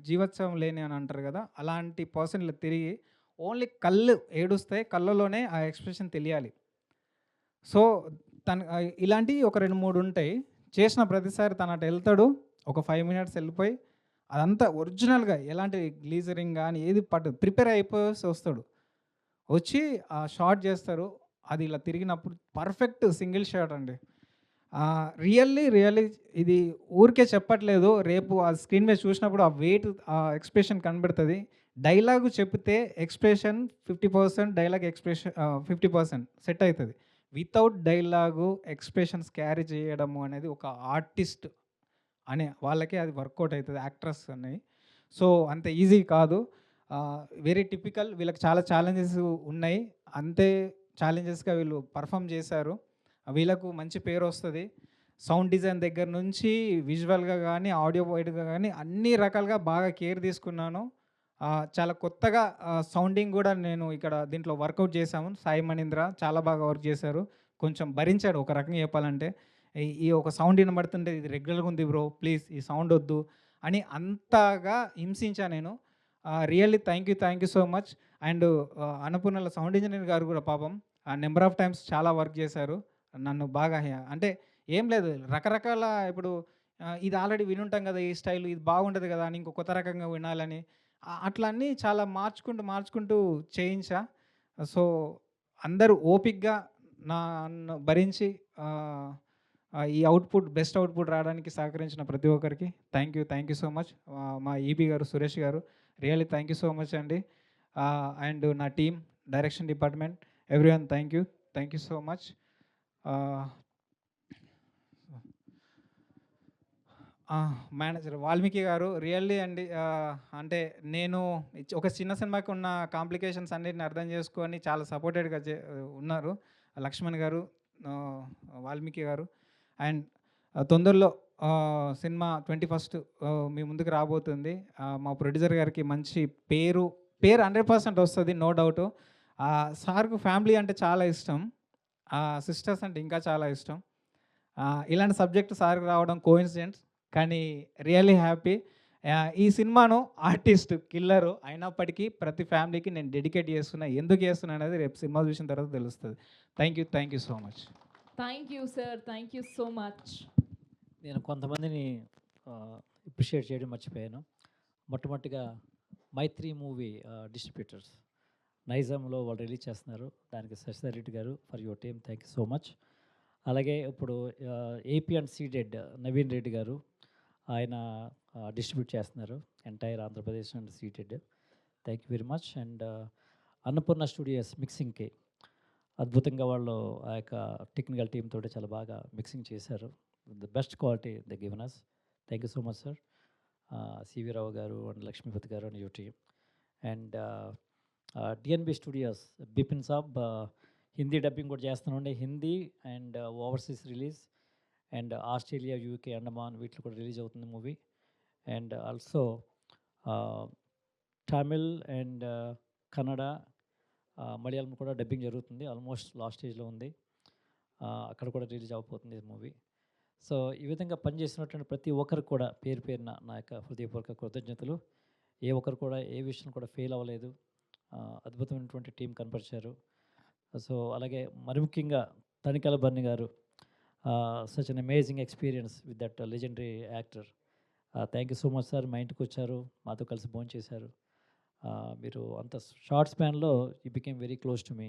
జీవోత్సవం లేని అని అంటారు కదా, అలాంటి పర్సన్ ఇలా తిరిగి ఓన్లీ కళ్ళు ఏడుస్తాయి, కళ్ళలోనే ఆ ఎక్స్ప్రెషన్ తెలియాలి. సో, తను ఇలాంటివి ఒక 2, 3 ఉంటాయి. చేసిన ప్రతిసారి తను అటు వెళ్తాడు, ఒక 5 మినిట్స్ వెళ్ళిపోయి అదంతా ఒరిజినల్గా ఎలాంటి గ్లీజరింగ్ కానీ ఏది ప్రిపేర్ అయిపోయి వస్తాడు. వచ్చి ఆ షాట్ చేస్తారు. అది ఇలా తిరిగినప్పుడు పర్ఫెక్ట్ సింగిల్ షాట్ అండి. రియల్లీ ఇది ఊరికే చెప్పట్లేదు. రేపు ఆ స్క్రీన్ మీద చూసినప్పుడు ఆ వెయిట్, ఆ ఎక్స్ప్రెషన్ కనబడుతుంది. డైలాగు చెప్తే ఎక్స్ప్రెషన్ 50%, డైలాగ్ ఎక్స్ప్రెషన్ 50% సెట్ అవుతుంది. వితౌట్ డైలాగు ఎక్స్ప్రెషన్స్ క్యారీ చేయడము అనేది ఒక ఆర్టిస్ట్ అనే వాళ్ళకే అది వర్కౌట్ అవుతుంది, యాక్ట్రెస్ అని. సో, అంత ఈజీ కాదు. Very typical. వీళ్ళకి చాలా ఛాలెంజెస్ ఉన్నాయి. అంతే ఛాలెంజెస్గా వీళ్ళు పర్ఫామ్ చేశారు. వీళ్ళకు మంచి పేరు వస్తుంది. సౌండ్ డిజైన్ దగ్గర నుంచి విజువల్గా కానీ, ఆడియో వైడ్గా కానీ అన్ని రకాలుగా బాగా కేర్ తీసుకున్నాను. చాలా కొత్తగా సౌండింగ్ కూడా నేను ఇక్కడ దీంట్లో వర్కౌట్ చేశాము. సాయి మణీంద్ర చాలా బాగా వర్క్ చేశారు. కొంచెం భరించాడు ఒక రకంగా చెప్పాలంటే. ఈ ఒక సౌండ్ వినబడుతుంటే ఇది రెగ్యులర్గా ఉంది బ్రో, ప్లీజ్ ఈ సౌండ్ వద్దు అని అంతగా హింసించా నేను. Really thank you so much. And అన్నపూర్ణల సౌండ్ ఇంజనీర్ గారు కూడా పాపం నెంబర్ ఆఫ్ టైమ్స్ చాలా వర్క్ చేశారు. నన్ను బాగా అంటే ఏం లేదు, రకరకాల ఇప్పుడు ఇది ఆల్రెడీ వినుంటాం కదా, ఈ స్టైల్ ఇది బాగుంటుంది కదా అని ఇంకో కొత్త రకంగా వినాలని అట్లా అన్నీ చాలా మార్చుకుంటూ చేయించా. సో, అందరూ ఓపిక్గా నన్ను భరించి ఈ బెస్ట్ అవుట్పుట్ రావడానికి సహకరించిన ప్రతి ఒక్కరికి థ్యాంక్ యూ సో మచ్. మా ఈపీ గారు, సురేష్ గారు, really thank you so much అండి. అండ్ నా team, direction department, everyone thank you so much. Manager Valmiki గారు రియల్లీ అండి. అంటే నేను ఒక చిన్న సినిమాకి ఉన్న కాంప్లికేషన్స్ అన్నిటిని అర్థం చేసుకొని చాలా సపోర్టెడ్గా ఉన్నారు. లక్ష్మణ్ గారు, వాల్మీకి గారు. అండ్ తొందరలో సినిమా 21st మీ ముందుకు రాబోతుంది. మా ప్రొడ్యూసర్ గారికి మంచి పేరు 100% వస్తుంది, నో డౌట్. సార్కు ఫ్యామిలీ అంటే చాలా ఇష్టం, సిస్టర్స్ అంటే ఇంకా చాలా ఇష్టం. ఇలాంటి సబ్జెక్ట్ సార్కి రావడం కోఇన్సిడెంట్స్, కానీ రియల్లీ హ్యాపీ. ఈ సినిమాను ఆర్టిస్ట్ కిల్లరు అయినప్పటికీ ప్రతి ఫ్యామిలీకి నేను డెడికేట్ చేస్తున్నా, ఎందుకు చేస్తున్నా అనేది రేపు సినిమా చూసిన తర్వాత తెలుస్తుంది. Thank you so much. Thank you sir, thank you so much. నేను కొంతమందిని అప్రిషియేట్ చేయడం మర్చిపోయాను. మొట్టమొదటిగా మైత్రి మూవీ డిస్ట్రిబ్యూటర్స్ నైజాంలో వాళ్ళు రిలీజ్ చేస్తున్నారు. దానికి Shashidhar Reddy garu for your team thank you so much. అలాగే ఇప్పుడు ఏపీ అండ్ సీడెడ్ నవీన్ రెడ్డి గారు ఆయన డిస్ట్రిబ్యూట్ చేస్తున్నారు entire Andhra Pradesh and Ceded. Thank you very much. And Annapurna studios మిక్సింగ్కి అద్భుతంగా వాళ్ళు ఆ యొక్క టెక్నికల్ టీమ్ తోటి చాలా బాగా మిక్సింగ్ చేశారు. The best quality the given us. Thank you so much sir. CV Rao garu and Lakshmipathi garu and your team. And DNB studios Bipin saab Hindi dubbing కూడా చేస్తున్నాండి. Hindi and overseas release and Australia, UK, Andaman వీటిలో కూడా రిలీజ్ అవుతుంది movie. And also Tamil and Kannada, Malayalam కూడా dubbing జరుగుతుంది. Almost last స్టేజ్లో ఉంది. అక్కడ కూడా రిలీజ్ అవ్వబోతుంది మూవీ. సో ఈ విధంగా పనిచేసినటువంటి ప్రతి ఒక్కరు కూడా పేరు పేరున నా యొక్క హృదయపూర్వక కృతజ్ఞతలు. ఏ ఒక్కరు కూడా ఏ విషయం కూడా ఫెయిల్ అవ్వలేదు. అద్భుతమైనటువంటి టీం కనపరిచారు. సో అలాగే మరి ముఖ్యంగా Tanikella Bharani garu, such an amazing experience with that legendary actor. Thank you so much sir. మా ఇంటికి వచ్చారు, మాతో కలిసి భోజనం చేశారు. మీరు అంత షార్ట్ స్పాన్లో you became very close to me.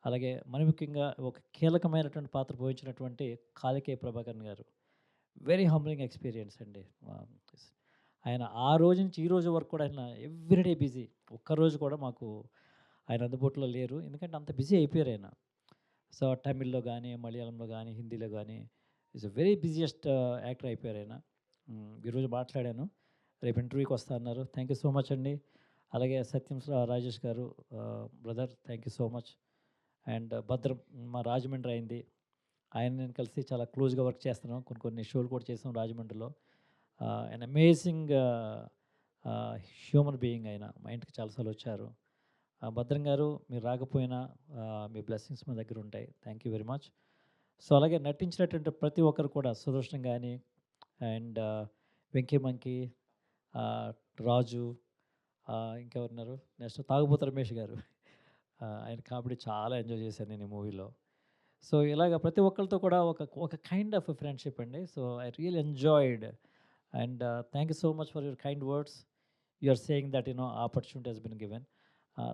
అలాగే మరి ముఖ్యంగా ఒక కీలకమైనటువంటి పాత్ర పోయించినటువంటి కాలికే ప్రభాకరన్ గారు, వెరీ హంబ్లింగ్ ఎక్స్పీరియన్స్ అండి. ఆయన ఆ రోజు నుంచి ఈ రోజు వరకు కూడా ఆయన ఎవ్రీడే బిజీ. ఒక్కరోజు కూడా మాకు ఆయన అందుబాటులో లేరు, ఎందుకంటే అంత బిజీ అయిపోయారు ఆయన. సో తమిళ్లో కానీ, మలయాళంలో కానీ, హిందీలో కానీ is a very busiest actor అయిపోయారు ఆయన. ఈరోజు మాట్లాడాను, రేపు ఇంటర్వ్యూకి వస్తా అన్నారు. థ్యాంక్ యూ సో మచ్ అండి. అలాగే సత్యం రాజేష్ గారు brother, thank you so much. And భద్రం మా రాజమండ్రి అయింది, ఆయన నేను కలిసి చాలా క్లోజ్గా వర్క్ చేస్తున్నాం. కొన్ని షోలు కూడా చేసాం రాజమండ్రిలో. అండ్ అమేజింగ్ హ్యూమన్ బీయింగ్ ఆయన. మా ఇంటికి చాలాసార్లు వచ్చారు. భద్రం గారు మీరు రాకపోయినా మీ బ్లెస్సింగ్స్ మా దగ్గర ఉంటాయి. Thank you very much. So అలాగే నటించినటువంటి ప్రతి ఒక్కరు కూడా సుదర్శన్ కానీ అండ్ వెంకీ మంకీ, రాజు, ఇంకెవరున్నారు, నెక్స్ట్ తాగుబోతు రమేష్ గారు, ఆయన కామెడీ చాలా ఎంజాయ్ చేశాను నేను ఈ మూవీలో. సో ఇలాగ ప్రతి ఒక్కరితో కూడా ఒక కైండ్ ఆఫ్ ఫ్రెండ్షిప్ అండి. So I real enjoyed and thank you so much for your kind words. You are saying that opportunity has been given.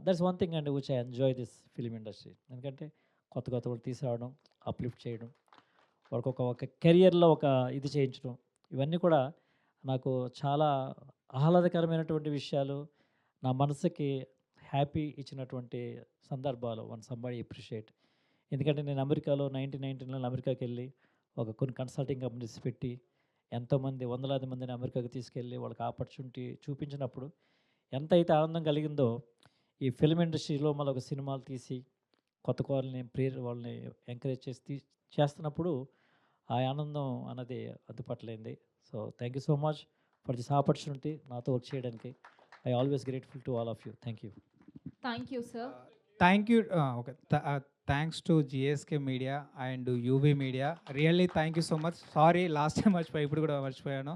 That's one thing అండి which I enjoy this film industry. ఎందుకంటే కొత్త వాళ్ళు తీసుకురావడం, uplift చేయడం, వాళ్ళకి ఒక కెరియర్లో ఒక ఇది చేయించడం, ఇవన్నీ కూడా నాకు చాలా ఆహ్లాదకరమైనటువంటి విషయాలు, నా మనసుకి హ్యాపీ ఇచ్చినటువంటి సందర్భాలు. One somebody appreciate. ఎందుకంటే నేను అమెరికాలో 1999లో అమెరికాకి వెళ్ళి కొన్ని కన్సల్టింగ్ కంపెనీస్ పెట్టి ఎంతోమంది వందలాది మందిని అమెరికాకి తీసుకెళ్ళి వాళ్ళకి ఆపర్చునిటీ చూపించినప్పుడు ఎంత అయితే ఆనందం కలిగిందో, ఈ ఫిల్మ్ ఇండస్ట్రీలో మళ్ళీ ఒక సినిమాలు తీసి కొత్త వాళ్ళని ఎంకరేజ్ చేసి చేస్తున్నప్పుడు ఆ ఆనందం అన్నది అందుపట్లైంది. So thank you so much for this opportunity నాతో వర్క్ చేయడానికి. I always grateful to all of you. Thank you. Thank you sir. Thank you. Okay, thanks to GSK media and UV media. Really thank you so much. Sorry last time మర్చిపోయి, ఇప్పుడు కూడా మర్చిపోయాను.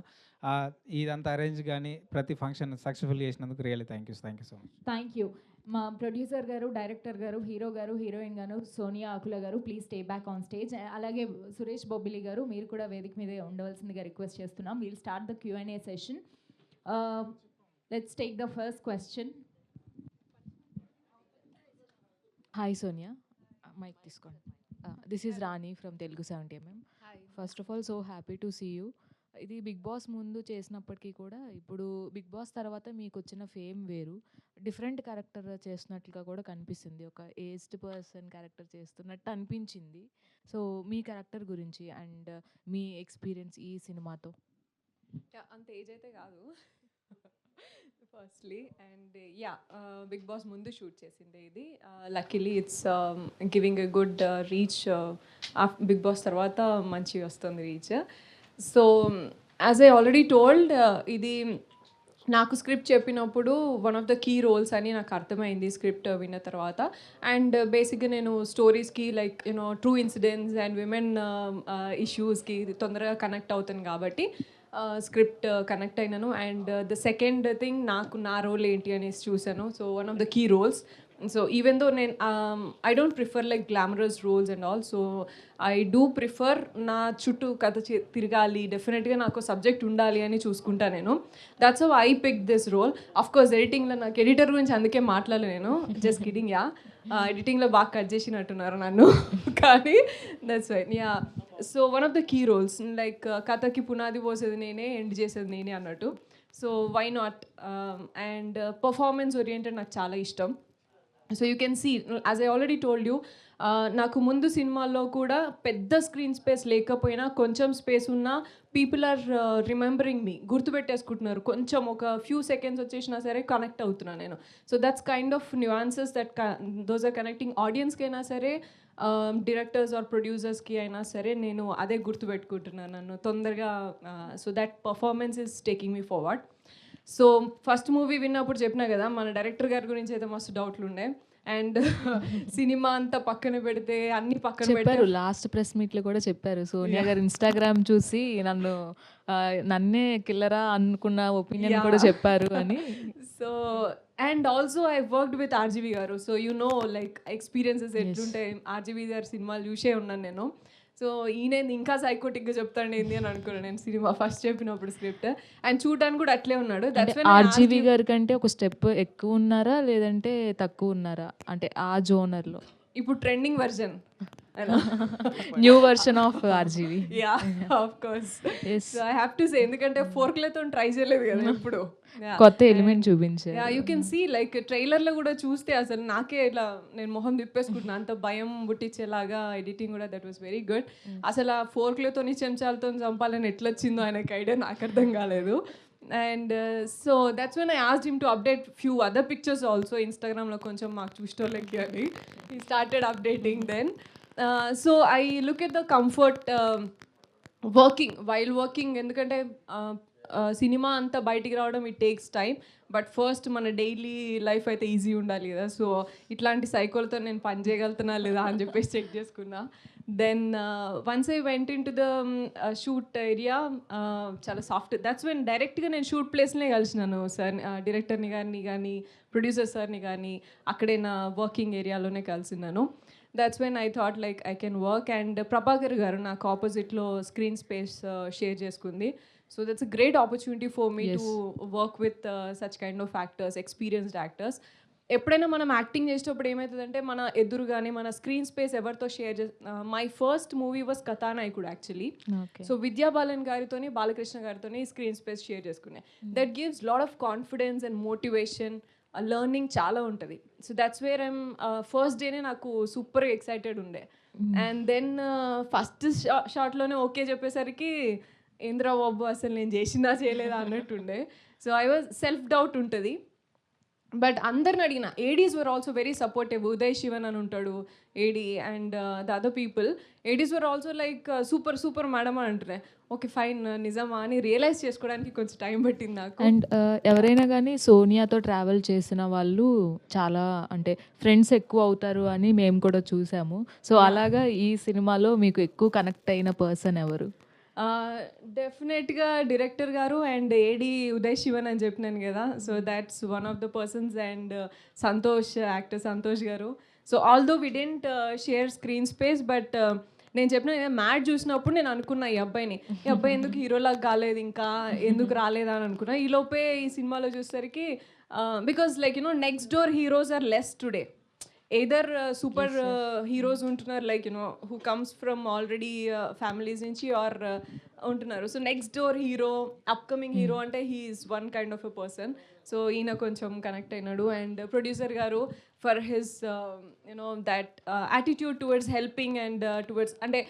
ఇదంతా arrange కానీ ప్రతి function successful చేసినందుకు really thank you so much. Thank you. మా producer garu, director garu, hero గారు, heroine garu, Sonia Akula garu please stay back on stage. అలాగే సురేష్ బొబ్బిలి గారు మీరు కూడా వేదిక మీద ఉండవలసిందిగా రిక్వెస్ట్ చేస్తున్నాం. We'll start the Q&A session. Let's take the first question. Hi Sonia, mike తీసుకోండి. This is Rani from Telugu 70mm. First of all so happy to see you. ఇది Bigg boss ముందు చేసినప్పటికీ కూడా ఇప్పుడు బిగ్ బాస్ తర్వాత మీకు వచ్చిన ఫేమ్ వేరు, డిఫరెంట్ క్యారెక్టర్ చేస్తున్నట్లుగా కూడా కనిపిస్తుంది. ఒక ఏజ్డ్ పర్సన్ క్యారెక్టర్ చేస్తున్నట్టు అనిపించింది. సో మీ క్యారెక్టర్ గురించి అండ్ మీ ఎక్స్పీరియన్స్ ఈ సినిమాతో. అంత ఏజ్ అయితే కాదు ఫస్ట్లీ. అండ్ బిగ్ బాస్ ముందు షూట్ చేసిందే ఇది. Luckily it's giving a good reach. Big boss తర్వాత మంచి వస్తుంది reach. So as I already told, ఇది నాకు స్క్రిప్ట్ చెప్పినప్పుడు one of the key roles అని నాకు అర్థమైంది స్క్రిప్ట్ విన్న తర్వాత. అండ్ బేసిక్గా నేను స్టోరీస్కి like true incidents and women ఇష్యూస్కి తొందరగా కనెక్ట్ అవుతాను కాబట్టి స్క్రిప్ట్ కనెక్ట్ అయినాను. అండ్ ద సెకండ్ థింగ్, నాకు నా రోల్ ఏంటి అనేసి చూశాను. So one of the key roles. So even though నేను I don't prefer like glamorous roles and all. So I do prefer నా చుట్టూ కథ తిరగాలి, డెఫినెట్గా నాకు సబ్జెక్ట్ ఉండాలి అని చూసుకుంటా నేను. That's how I pick this role. Of course ఎడిటింగ్లో నాకు ఎడిటర్ గురించి అందుకే మాట్లాడలేదు నేను, జస్ట్ కిడింగ్. యా, ఎడిటింగ్లో బాగా కట్ చేసినట్టున్నారు నన్ను, కానీ that's why. Yeah, so one of the key roles, like కథకి పునాది పోసేది నేనే, ఎండ్ చేసేది నేనే అన్నట్టు. So why not. And performance oriented నాకు చాలా ఇష్టం. So you can see, as I already told you, నాకు ముందు సినిమాల్లో కూడా పెద్ద స్క్రీన్ స్పేస్ లేకపోయినా కొంచెం స్పేస్ ఉన్నా పీపుల్ ఆర్ రిమెంబరింగ్ మీ, గుర్తుపెట్టేసుకుంటున్నారు. కొంచెం ఒక ఫ్యూ సెకండ్స్ వచ్చేసినా సరే కనెక్ట్ అవుతున్నాను నేను. So that's kind of nuances that those are connecting ఆడియన్స్కి అయినా సరే, డైరెక్టర్స్ ఆర్ ప్రొడ్యూసర్స్కి అయినా సరే. నేను అదే గుర్తుపెట్టుకుంటున్నాను నన్ను తొందరగా. So that performance is taking me forward. So first movie విన్నప్పుడు చెప్పినా కదా, మన డైరెక్టర్ గారి గురించి అయితే మస్తు డౌట్లు ఉండే. అండ్ సినిమా అంతా పక్కన పెడితే, అన్ని పక్కన చెప్పారు లాస్ట్ ప్రెస్ మీట్లో కూడా చెప్పారు. సోనియా గారు ఇన్స్టాగ్రామ్ చూసి నన్నే కిల్లరా అనుకున్న ఒపీనియన్ కూడా చెప్పారు అని. So and also I worked with RGV garu. So you know like experiences ఎట్లుంటాయి. ఆర్జీవి గారి సినిమాలు చూసే ఉన్నాను నేను. సో ఈయన ఇంకా సైకోటిక్గా చెప్తాడు ఏంది అని అనుకున్నాను నేను సినిమా ఫస్ట్ చెప్పినప్పుడు స్క్రిప్ట్. అండ్ చూడడానికి కూడా అట్లే ఉన్నాడు. ఆర్జీవి గారి కంటే ఒక స్టెప్ ఎక్కువ ఉన్నారా లేదంటే తక్కువ ఉన్నారా, అంటే ఆ జోనర్లో? ఇప్పుడు trending version, new version of RGV. Yeah, of course. So I have to say, ఎందుకంటే ఫోర్క్లతో ట్రై చేయలేదు కదా ఎప్పుడు, కొత్త ఎలిమెంట్ చూపించారు. Yeah, you can see like ట్రైలర్లో కూడా చూస్తే అసలు నాకే ఇట్లా నేను మొహం తిప్పేసుకుంటున్నాను, అంత భయం పుట్టించేలాగా ఎడిటింగ్ కూడా. That was very good. అసలు ఆ ఫోర్క్లతో చెంచాలతో చంపాలని ఎట్లా వచ్చిందో ఆయనకి ఐడియా నాకు అర్థం కాలేదు. And so that's when I asked him to update few other pictures also. ఇన్స్టాగ్రామ్లో కొంచెం మాకు చూసేటోళ్ళకి అని he started updating then. So I look at the comfort working, while working. ఎందుకంటే సినిమా అంతా బయటికి రావడం it takes time, but first మన డైలీ లైఫ్ అయితే ఈజీ ఉండాలి కదా. సో ఇట్లాంటి సైకోలతో నేను పని చేయగలుగుతున్నా లేదా అని చెప్పేసి చెక్ చేసుకున్నా. Then once I went into the shoot area, చాలా సాఫ్ట్. దట్స్ వెన్ డైరెక్ట్గా నేను షూట్ ప్లేస్నే కలిసినాను సార్, డైరెక్టర్ని కానీ ప్రొడ్యూసర్ సార్ని కానీ అక్కడే నా వర్కింగ్ ఏరియాలోనే కలిసినాను. That's when I thought like I can work. And Prabhakar garu నాకు ఆపోజిట్లో స్క్రీన్ స్పేస్ షేర్ చేసుకుంది. So that's a great opportunity for me to work with such kind of actors, experienced actors. ఎప్పుడైనా మనం యాక్టింగ్ చేసేటప్పుడు ఏమవుతుందంటే మన ఎదురుగానే మన స్క్రీన్ స్పేస్ ఎవరితో share my first movie was Kathanayakudu actually. So Vidya Balan గారితోని బాలకృష్ణ గారితోని స్క్రీన్ స్పేస్ షేర్ చేసుకునే. That gives lot of confidence and motivation, learning చాలా ఉంటుంది. So that's where I'm first డేనే నాకు సూపర్ ఎక్సైటెడ్ ఉండే. అండ్ దెన్ ఫస్ట్ షాట్లోనే ఓకే చెప్పేసరికి ఏంద్రా బాబు అసలు నేను చేసిందా చేయలేదా అన్నట్టుండే. So I was self doubt ఉంటుంది. బట్ అందరిని అడిగిన ADs were also very supportive. Uday Sivan అని ఉంటాడు AD, and the other people ADs were also like super super madam అని అంటున్నాయి. ఓకే ఫైన్, నిజమా అని రియలైజ్ చేసుకోవడానికి కొంచెం టైం పట్టింది నాకు. అండ్ ఎవరైనా కానీ సోనియాతో ట్రావెల్ చేసిన వాళ్ళు చాలా అంటే ఫ్రెండ్స్ ఎక్కువ అవుతారు అని మేము కూడా చూసాము. సో అలాగా ఈ సినిమాలో మీకు ఎక్కువ కనెక్ట్ అయిన పర్సన్ ఎవరు? డెఫినెట్గా డైరెక్టర్ గారు అండ్ ఏడి ఉదయ్ శివన్ అని చెప్పినాను కదా. So that's one of the persons. And Santosh, actor Santosh garu. So although we didn't share screen space, but నేను చెప్పిన మ్యాట్ చూసినప్పుడు నేను అనుకున్నా ఈ అబ్బాయి ఎందుకు హీరోలాగా కాలేదు, ఇంకా ఎందుకు రాలేదా అని అనుకున్నా. ఈలోపే ఈ సినిమాలో చూసేసరికి because like you know next door heroes are less today. either super heroes untunar, like you know, who comes from already families nunchi or untunaru. So next door hero, upcoming hero ante he is one kind of a person. So eena koncham connect ainadu. And producer garu for his you know that attitude towards helping and towards ante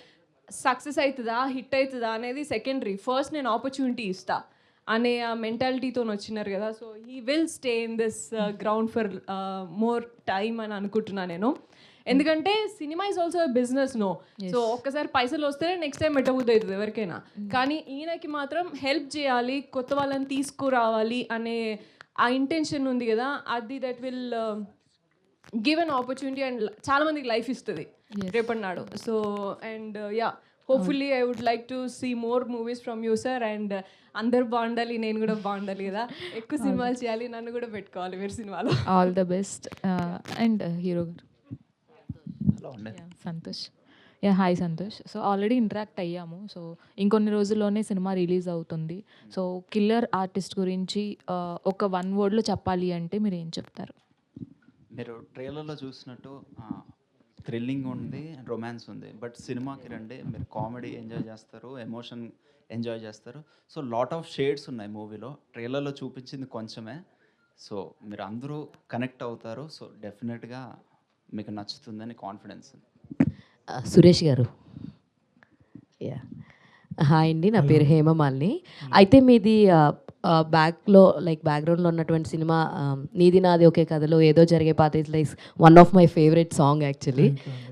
success aituda hit aituda anedi secondary, first nenu opportunity ista అనే ఆ మెంటాలిటీతో వచ్చినారు కదా. So he will stay in this ground for more time అని అనుకుంటున్నా నేను. ఎందుకంటే సినిమా is also business no. So ఒక్కసారి పైసలు వస్తే నెక్స్ట్ టైం పెట్టబుద్ధి అవుతుంది ఎవరికైనా. కానీ ఈయనకి మాత్రం హెల్ప్ చేయాలి, కొత్త వాళ్ళని తీసుకురావాలి అనే ఆ ఇంటెన్షన్ ఉంది కదా, అది that will give an opportunity and చాలా మందికి లైఫ్ ఇస్తుంది రేపటి నాడు. So and yeah, hopefully I would like to see more movies from you, sir. And అందరు బాగుండాలి, నేను కూడా బాగుండాలి కదా, ఎక్కువ సినిమాలు చేయాలి, నన్ను కూడా పెట్టుకోవాలి మీరు సినిమాలో. All the best. And hero గారు అలా ఉండే Santosh. Hi Santosh. So already interact అయ్యాము. సో ఇంకొన్ని రోజుల్లోనే సినిమా రిలీజ్ అవుతుంది. సో కిల్లర్ ఆర్టిస్ట్ గురించి ఒక 1 wordలో చెప్పాలి అంటే మీరు ఏం చెప్తారు? మీరు ట్రైలర్లో చూసినట్టు థ్రిల్లింగ్ ఉంది, రొమాన్స్ ఉంది. బట్ సినిమాకి రండి, మీరు కామెడీ ఎంజాయ్ చేస్తారు, ఎమోషన్ ఎంజాయ్ చేస్తారు. సో లాట్ ఆఫ్ షేడ్స్ ఉన్నాయి మూవీలో. ట్రైలర్లో చూపించింది కొంచెమే. సో మీరు అందరూ కనెక్ట్ అవుతారు. సో డెఫినెట్గా మీకు నచ్చుతుందని కాన్ఫిడెన్స్ ఉంది. సురేష్ గారు. హాయ్ అండి, నా పేరు హేమమాలిని. అయితే మీది బ్యాక్గ్రౌండ్లో ఉన్నటువంటి సినిమా నీది నాది ఒకే కథలో ఏదో జరిగే పాత is like one of my favourite song actually.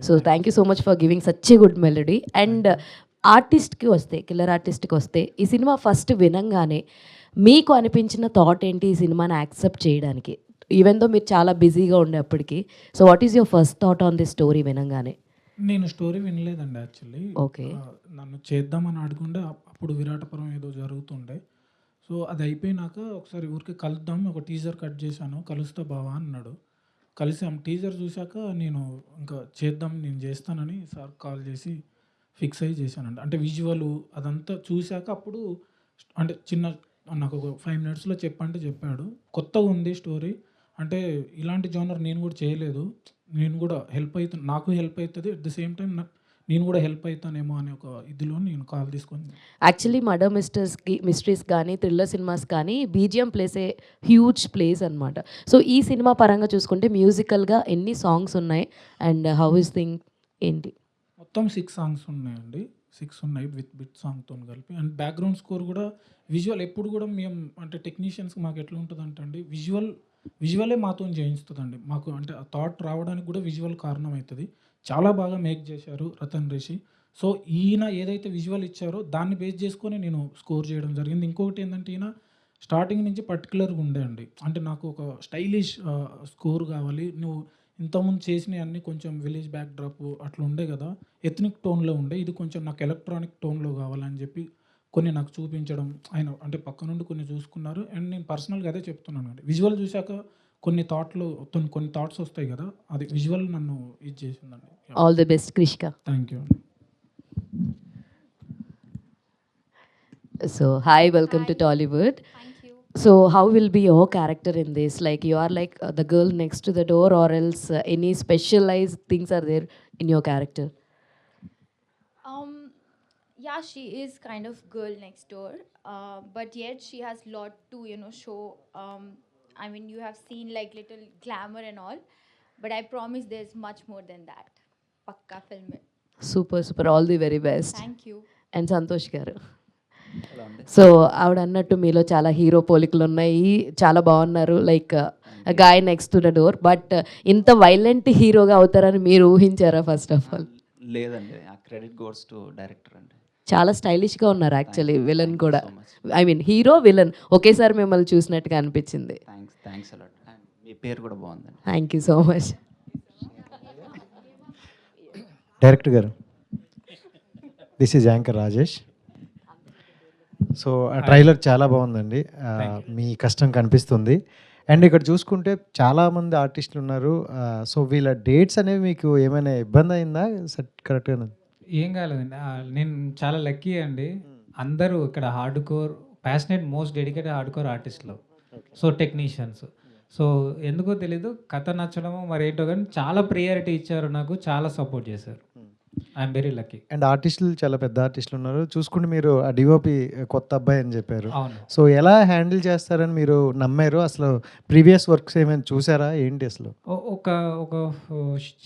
So thank you so much for giving such a good melody. And ఆర్టిస్ట్కి వస్తే, కిల్లర్ ఆర్టిస్ట్కి వస్తే, ఈ సినిమా ఫస్ట్ వినంగానే మీకు అనిపించిన థాట్ ఏంటి ఈ సినిమాని యాక్సెప్ట్ చేయడానికి? ఈవెన్ దో మీరు చాలా బిజీగా ఉండేప్పటికీ. So what is your first thought on this story వినంగానే? నేను స్టోరీ వినలేదండి యాక్చువల్లీ. ఓకే. నన్ను చేద్దామని అడుగుండే అప్పుడు విరాటపురం ఏదో జరుగుతుండే. సో అది అయిపోయినాక ఒకసారి ఊరికి కలుద్దాం, ఒక టీజర్ కట్ చేశాను, కలుస్తా బావా అన్నాడు. కలిసాం. టీజర్ చూశాక నేను ఇంకా చేద్దాం, నేను చేస్తానని సార్ కాల్ చేసి ఫిక్స్ అయ్యి చేశానండి. అంటే విజువల్ అదంతా చూశాక అప్పుడు అంటే నాకు ఒక 5 minutesలో చెప్పంటే చెప్పాడు. కొత్తగా ఉంది స్టోరీ, అంటే ఇలాంటి జోనర్ నేను కూడా చేయలేదు, నేను కూడా నాకు హెల్ప్ అవుతుంది, అట్ ద సేమ్ టైం నేను కూడా హెల్ప్ అవుతానేమో అనే ఒక ఇదిలో నేను కాల్ తీసుకొని. యాక్చువల్లీ మర్డర్ మిస్టరీస్ కానీ థ్రిల్లర్ సినిమాస్ కానీ BGM place a huge place అనమాట. సో ఈ సినిమా పరంగా చూసుకుంటే మ్యూజికల్గా ఎన్ని సాంగ్స్ ఉన్నాయి అండ్ హౌ ఇస్ థింగ్ ఏంటి? మొత్తం 6 songs ఉన్నాయండి. 6 ఉన్నాయి విత్ బిట్ సాంగ్తో కలిపి. అండ్ బ్యాక్గ్రౌండ్ స్కోర్ కూడా విజువల్ ఎప్పుడు కూడా మేము అంటే టెక్నీషియన్స్కి మాకు ఎట్లా ఉంటుంది అంటే అండి, విజువలే మాతో చేయిస్తుందండి. మాకు అంటే ఆ థాట్ రావడానికి కూడా విజువల్ కారణం అవుతుంది. చాలా బాగా మేక్ చేశారు రతన్ రిషి. సో ఈయన ఏదైతే విజువల్ ఇచ్చారో దాన్ని బేస్ చేసుకొని నేను స్కోర్ చేయడం జరిగింది. ఇంకొకటి ఏంటంటే ఈయన స్టార్టింగ్ నుంచి పర్టికులర్గా ఉండే అండి, అంటే నాకు ఒక స్టైలిష్ స్కోర్ కావాలి, నువ్వు ఇంతకుముందు చేసినవి అన్నీ కొంచెం విలేజ్ బ్యాక్ డ్రాప్ అట్లా ఉండే కదా, ఎథనిక్ టోన్లో ఉండే, ఇది కొంచెం నాకు ఎలక్ట్రానిక్ టోన్లో కావాలని చెప్పి కొన్ని నాకు చూపించడం, ఆయన అంటే పక్క నుండి కొన్ని చూసుకున్నారు. అండ్ నేను పర్సనల్గా అదే చెప్తున్నాను అండి, విజువల్ చూశాక కొన్ని థాట్స్ వస్తాయి కదా, అది విజువల్ నన్ను ఇది చేసిందండి. All the best Krishika. Thank you. So hi, welcome to Tollywood. Thank you. So how will be your character in this? Like you are like the girl next to the door, or else any specialized things are there in your character? Yeah, she is kind of girl next door, but yet she has lot to show. I mean, you have seen like little glamour and all, but I promise there's much more than that. Pakka film mein. Super. All the very best. Thank you. And Santosh garu. ఎలా ఉంది? So ఆవిడ అన్నట్టు మీలో చాలా hero పోలికలు ఉన్నాయి, చాలా బాగున్నారు, like guy next to the door. But ఇంత వైలెంట్ హీరోగా అవుతారని మీరు ఊహించారా ఫస్ట్ ఆఫ్ ఆల్? లేదండి, ఆ క్రెడిట్ గోస్ టు డైరెక్టర్ అండి. చాలా స్టైలిష్గా ఉన్నారు యాక్చువల్లీ, విలన్ కూడా. So much. I mean hero villain ఒకేసారి మిమ్మల్ని చూసినట్టుగా అనిపించింది. Thanks a lot. అండ్ మీ పేరు కూడా బాగుందండి. Thank you so much. Director garu, this is anchor Rajesh. So trailer చాలా బాగుందండి, మీ కష్టం కనిపిస్తుంది. అండ్ ఇక్కడ చూసుకుంటే చాలామంది ఆర్టిస్టులు ఉన్నారు. సో వీళ్ళ డేట్స్ అనేవి మీకు ఏమైనా ఇబ్బంది అయిందా? కరెక్ట్గా ఏం కాలేదండి, నేను చాలా లక్కీ అండి. అందరూ ఇక్కడ hard core passionate most dedicated hard core ఆర్టిస్టులు, సో టెక్నీషియన్స్. సో ఎందుకో తెలీదు, కథ నచ్చడమో మరి ఏంటో కానీ చాలా ప్రియారిటీ ఇచ్చారు, నాకు చాలా సపోర్ట్ చేశారు. I'm very lucky. అండ్ ఆర్టిస్టులు చాలా పెద్ద ఆర్టిస్టులు ఉన్నారు. చూసుకుంటే మీరు ఆ డిఓపి కొత్త అబ్బాయి అని చెప్పారు. అవును. సో ఎలా హ్యాండిల్ చేస్తారని మీరు నమ్మారు? అసలు ప్రీవియస్ వర్క్స్ ఏమైనా చూసారా ఏంటి అసలు? ఒక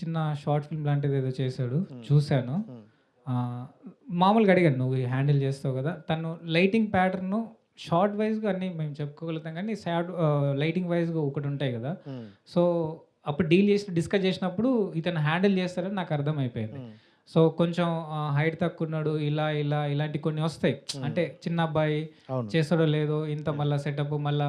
చిన్న షార్ట్ ఫిల్మ్ లాంటిది ఏదో చేశాడు, చూశాను. మామూలుగా అడిగాను, నువ్వు హ్యాండిల్ చేస్తావు కదా. తను లైటింగ్ ప్యాటర్న్ షార్ట్ వైజ్గా అన్నీ మేము చెప్పుకోగలుగుతాం, కానీ లైటింగ్ వైజ్గా ఒకటి ఉంటాయి కదా. సో అప్పుడు డిస్కస్ చేసినప్పుడు ఇతను హ్యాండిల్ చేస్తారని నాకు అర్థమైపోయింది. సో కొంచెం హైట్ తక్కువ ఉన్నాడు, ఇలాంటి కొన్ని వస్తాయి. అంటే చిన్న అబ్బాయి చేస్తాడో లేదో, ఇంత మళ్ళీ సెటప్, మళ్ళీ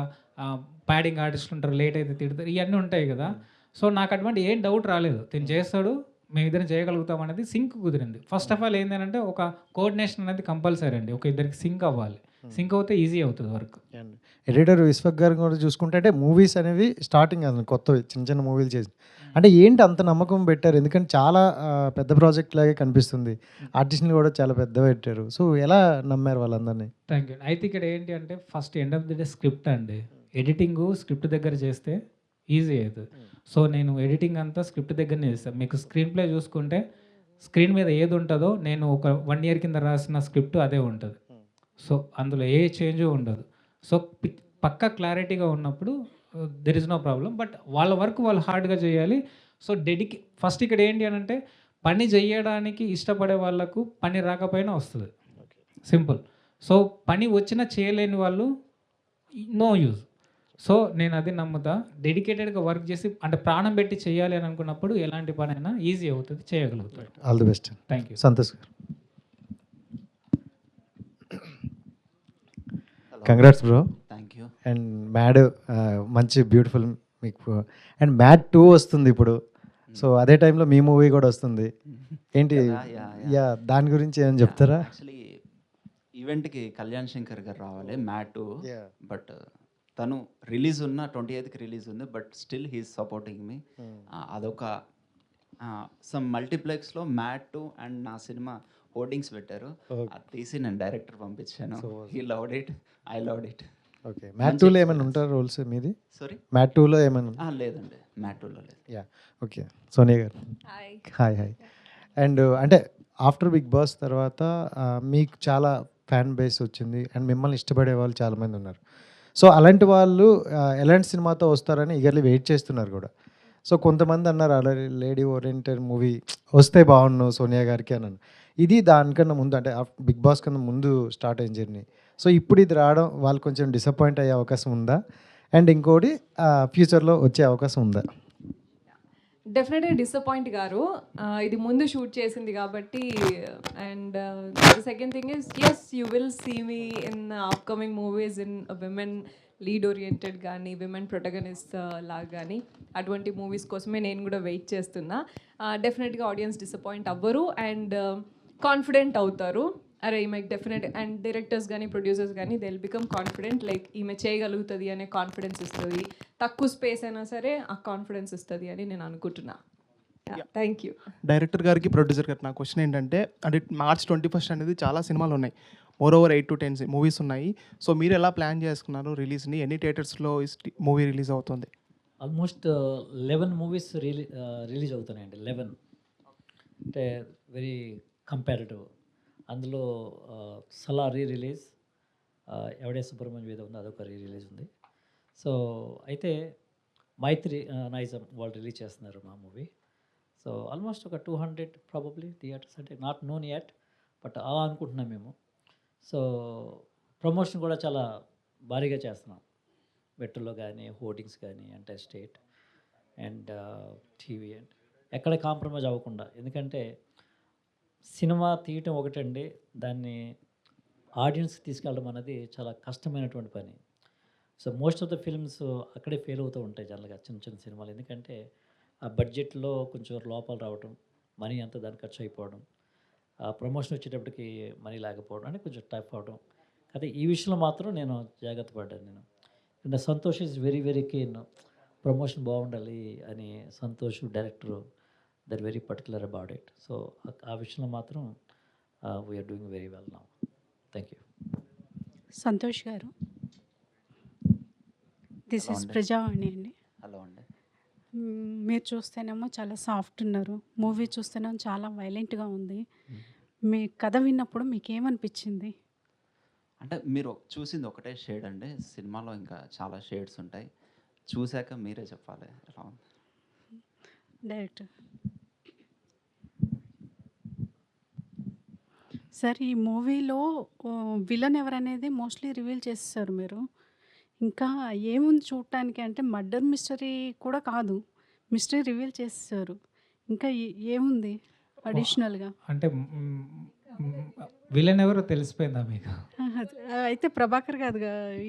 ప్యాడింగ్ ఆర్టిస్టులు ఉంటారు, లేట్ అయితే తిడతారు, ఇవన్నీ ఉంటాయి కదా. సో నాకు అటువంటి ఏం డౌట్ రాలేదు, తిని చేస్తాడు, మేమిద్దరం చేయగలుగుతాం అనేది సింక్ కుదిరింది. ఫస్ట్ ఆఫ్ ఆల్ ఏంటంటే ఒక కోఆర్డినేషన్ అనేది కంపల్సరీ అండి. ఒక ఇద్దరికి సింక్ అవ్వాలి. సింక్ అవుతే ఈజీ అవుతుంది వర్క్. ఎడిటర్ విశ్వక్ గారు కూడా చూసుకుంటే అంటే మూవీస్ అనేవి స్టార్టింగ్ అది కొత్తవి చిన్న చిన్న మూవీలు చేసి అంటే ఏంటి అంత నమ్మకం పెట్టారు? ఎందుకంటే చాలా పెద్ద ప్రాజెక్ట్ లాగే కనిపిస్తుంది. ఆర్టిస్ట్ని కూడా చాలా పెద్ద పెట్టారు. సో ఎలా నమ్మారు వాళ్ళందరినీ? Thank you. అయితే ఇక్కడ ఏంటి అంటే first end of the day script అండి. ఎడిటింగ్ స్క్రిప్ట్ దగ్గర చేస్తే ఈజీ అవుతుంది. సో నేను ఎడిటింగ్ అంతా స్క్రిప్ట్ దగ్గరనే చేస్తాను. మీకు స్క్రీన్ ప్లే చూసుకుంటే స్క్రీన్ మీద ఏది ఉంటుందో నేను ఒక 1 year కింద రాసిన స్క్రిప్ట్ అదే ఉంటుంది. సో అందులో ఏ చేంజ్ ఉండదు. సో పక్కా క్లారిటీగా ఉన్నప్పుడు there is no problem. But వాళ్ళ వర్క్ వాళ్ళు హార్డ్గా చేయాలి. సో ఫస్ట్ ఇక్కడ ఏంటి అని అంటే పని చేయడానికి ఇష్టపడే వాళ్ళకు పని రాకపోయినా వస్తుంది. సింపుల్. సో పని వచ్చినా చేయలేని వాళ్ళు నో యూజ్. సో నేను అది నమ్ముతా. డెడికేటెడ్గా వర్క్ చేసి అంటే ప్రాణం పెట్టి చేయాలి అని అనుకున్నప్పుడు ఎలాంటి పని అయినా ఈజీ అవుతుంది, చేయగలుగుతారు. All the best. Thank you. Santosh garu. Congrats bro. Thank you. And Mad మంచి బ్యూటిఫుల్ మీకు అండ్ మ్యాడ్ 2 వస్తుంది ఇప్పుడు. సో అదే టైంలో మీ మూవీ కూడా వస్తుంది. ఏంటి యా దాని గురించి ఏమైనా చెప్తారా? యాక్చువల్లీ ఈవెంట్కి కళ్యాణ్ శంకర్ గారు రావాలి మ్యాడ్ 2, బట్ తను రిలీజ్ ఉన్న 28th రిలీజ్ ఉంది. బట్ స్టిల్ హీస్ సపోర్టింగ్ మీ. అదొక సమ్ మల్టీప్లెక్స్లో మ్యాడ్ 2 అండ్ నా సినిమా హోర్డింగ్స్ పెట్టారు. అది తీసి నేను డైరెక్టర్ పంపించాను. He loved it, I loved it. Okay. Mad 2లో ఏమైనా ఉంటారు రోల్స్ మీది? సారీ, మ్యాడ్ 2లో ఏమైనా? లేదండి, మ్యాడ్ 2లో లేదు. Yeah okay. Sonia garu. Hi hi. And అంటే ఆఫ్టర్ బిగ్ బాస్ తర్వాత మీకు చాలా ఫ్యాన్ బేస్ వచ్చింది అండ్ మిమ్మల్ని ఇష్టపడే వాళ్ళు చాలామంది ఉన్నారు. సో అలాంటి వాళ్ళు ఎలాంటి సినిమాతో వస్తారని ఈగర్లీ వెయిట్ చేస్తున్నారు కూడా. సో కొంతమంది అన్నారు ఆల్రెడీ లేడీ ఓరియంటెడ్ మూవీ వస్తే బాగుండు సోనియా గారికి అన్నాను. ఇది దానికన్నా ముందు అంటే బిగ్ బాస్ కన్నా ముందు స్టార్ట్ అయిన జర్నీ. సో ఇప్పుడు ఇది రావడం వాళ్ళు కొంచెం డిసప్పాయింట్ అయ్యే అవకాశం ఉందా? అండ్ ఇంకోటి ఫ్యూచర్లో వచ్చే అవకాశం ఉందా? డెఫినెట్గా డిసప్పాయింట్ గారు. ఇది ముందు షూట్ చేసింది కాబట్టి. And second thing is as you will see me in upcoming movies in women lead oriented కానీ విమెన్ ప్రొటగనిస్ట్ లాగా కానీ అటువంటి మూవీస్ కోసమే నేను కూడా వెయిట్ చేస్తున్నా. డెఫినెట్గా ఆడియన్స్ డిసప్పాయింట్ అవ్వరు అండ్ కాన్ఫిడెంట్ అవుతారు. అరే ఈమె డెఫినెట్ అండ్ డైరెక్టర్స్ కానీ ప్రొడ్యూసర్స్ కానీ they will become confident. Like ఈమె చేయగలుగుతుంది అనే కాన్ఫిడెన్స్ ఇస్తుంది. తక్కువ స్పేస్ అయినా సరే ఆ కాన్ఫిడెన్స్ ఇస్తుంది అని నేను అనుకుంటున్నా. Thank you. డైరెక్టర్ గారికి ప్రొడ్యూసర్ గారికి నా క్వశ్చన్ ఏంటంటే అంటే March 21st అనేది చాలా సినిమాలు ఉన్నాయి. ఓవర్ 8 to 10 మూవీస్ ఉన్నాయి. సో మీరు ఎలా ప్లాన్ చేసుకున్నారు రిలీజ్ని? ఎన్ని థియేటర్స్లో మూవీ రిలీజ్ అవుతుంది? ఆల్మోస్ట్ 11 మూవీస్ రిలీజ్ అవుతున్నాయండి. 11 అంటే వెరీ కంపారిటివ్. అందులో సలా రిలీజ్, ఎవడే సుబ్రహ్మణ్యం ఏదో ఉంది అదొక రిలీజ్ ఉంది. సో అయితే మైత్రి నైజం వాళ్ళు రిలీజ్ చేస్తున్నారు మా మూవీ. సో ఆల్మోస్ట్ ఒక 200 ప్రాబబ్లీ థియేటర్స్ అంటే నాట్ నోన్ యట్, బట్ అలా అనుకుంటున్నాం మేము. సో ప్రమోషన్ కూడా చాలా భారీగా చేస్తున్నాం. మెట్రోలో కానీ హోర్డింగ్స్ కానీ అంటే స్టేట్ అండ్ టీవీ అండ్ ఎక్కడ కాంప్రమైజ్ అవ్వకుండా. ఎందుకంటే సినిమా తీయటం ఒకటండి, దాన్ని ఆడియన్స్కి తీసుకెళ్ళడం అనేది చాలా కష్టమైనటువంటి పని. So most of the films అక్కడే ఫెయిల్ అవుతూ ఉంటాయి జనరల్గా చిన్న చిన్న సినిమాలు. ఎందుకంటే ఆ బడ్జెట్లో కొంచెం లోపాలు రావడం, మనీ అంతా దానికి ఖర్చు అయిపోవడం, ఆ ప్రమోషన్ వచ్చేటప్పటికి మనీ లేకపోవడం అంటే కొంచెం టఫ్ అవడం. అయితే ఈ విషయంలో మాత్రం నేను జాగ్రత్త పడ్డాను. నేను Santosh is very very keen promotion బాగుండాలి అని. Santosh director there very particular about it. So ఆ విషయంలో మాత్రం we're doing very well now. Thank you. Santosh గారు, దిస్ ఇస్ ప్రజావాణి అండి. హలో అండి. మీరు చూస్తేనేమో చాలా సాఫ్ట్ ఉన్నారు, మూవీ చూస్తేనేమో చాలా వైలెంట్గా ఉంది. మీ కథ విన్నప్పుడు మీకు ఏమనిపించింది? అంటే మీరు చూసింది ఒకటే షేడ్ అండి, సినిమాలో ఇంకా చాలా షేడ్స్ ఉంటాయి. చూశాక మీరే చెప్పాలి ఎలా ఉంది. డైరెక్టర్ సార్, ఈ మూవీలో విలన్ ఎవరనేది మోస్ట్లీ రివీల్ చేసేసారు మీరు. ఇంకా ఏముంది చూడటానికి అంటే మర్డర్ మిస్టరీ కూడా కాదు, మిస్టరీ రివీల్ చేసేసారు. ఇంకా ఏముంది అడిషనల్గా? అంటే విలన్ ఎవరో తెలిసిపోయిందా మీకు? అయితే ప్రభాకర్ కాదు,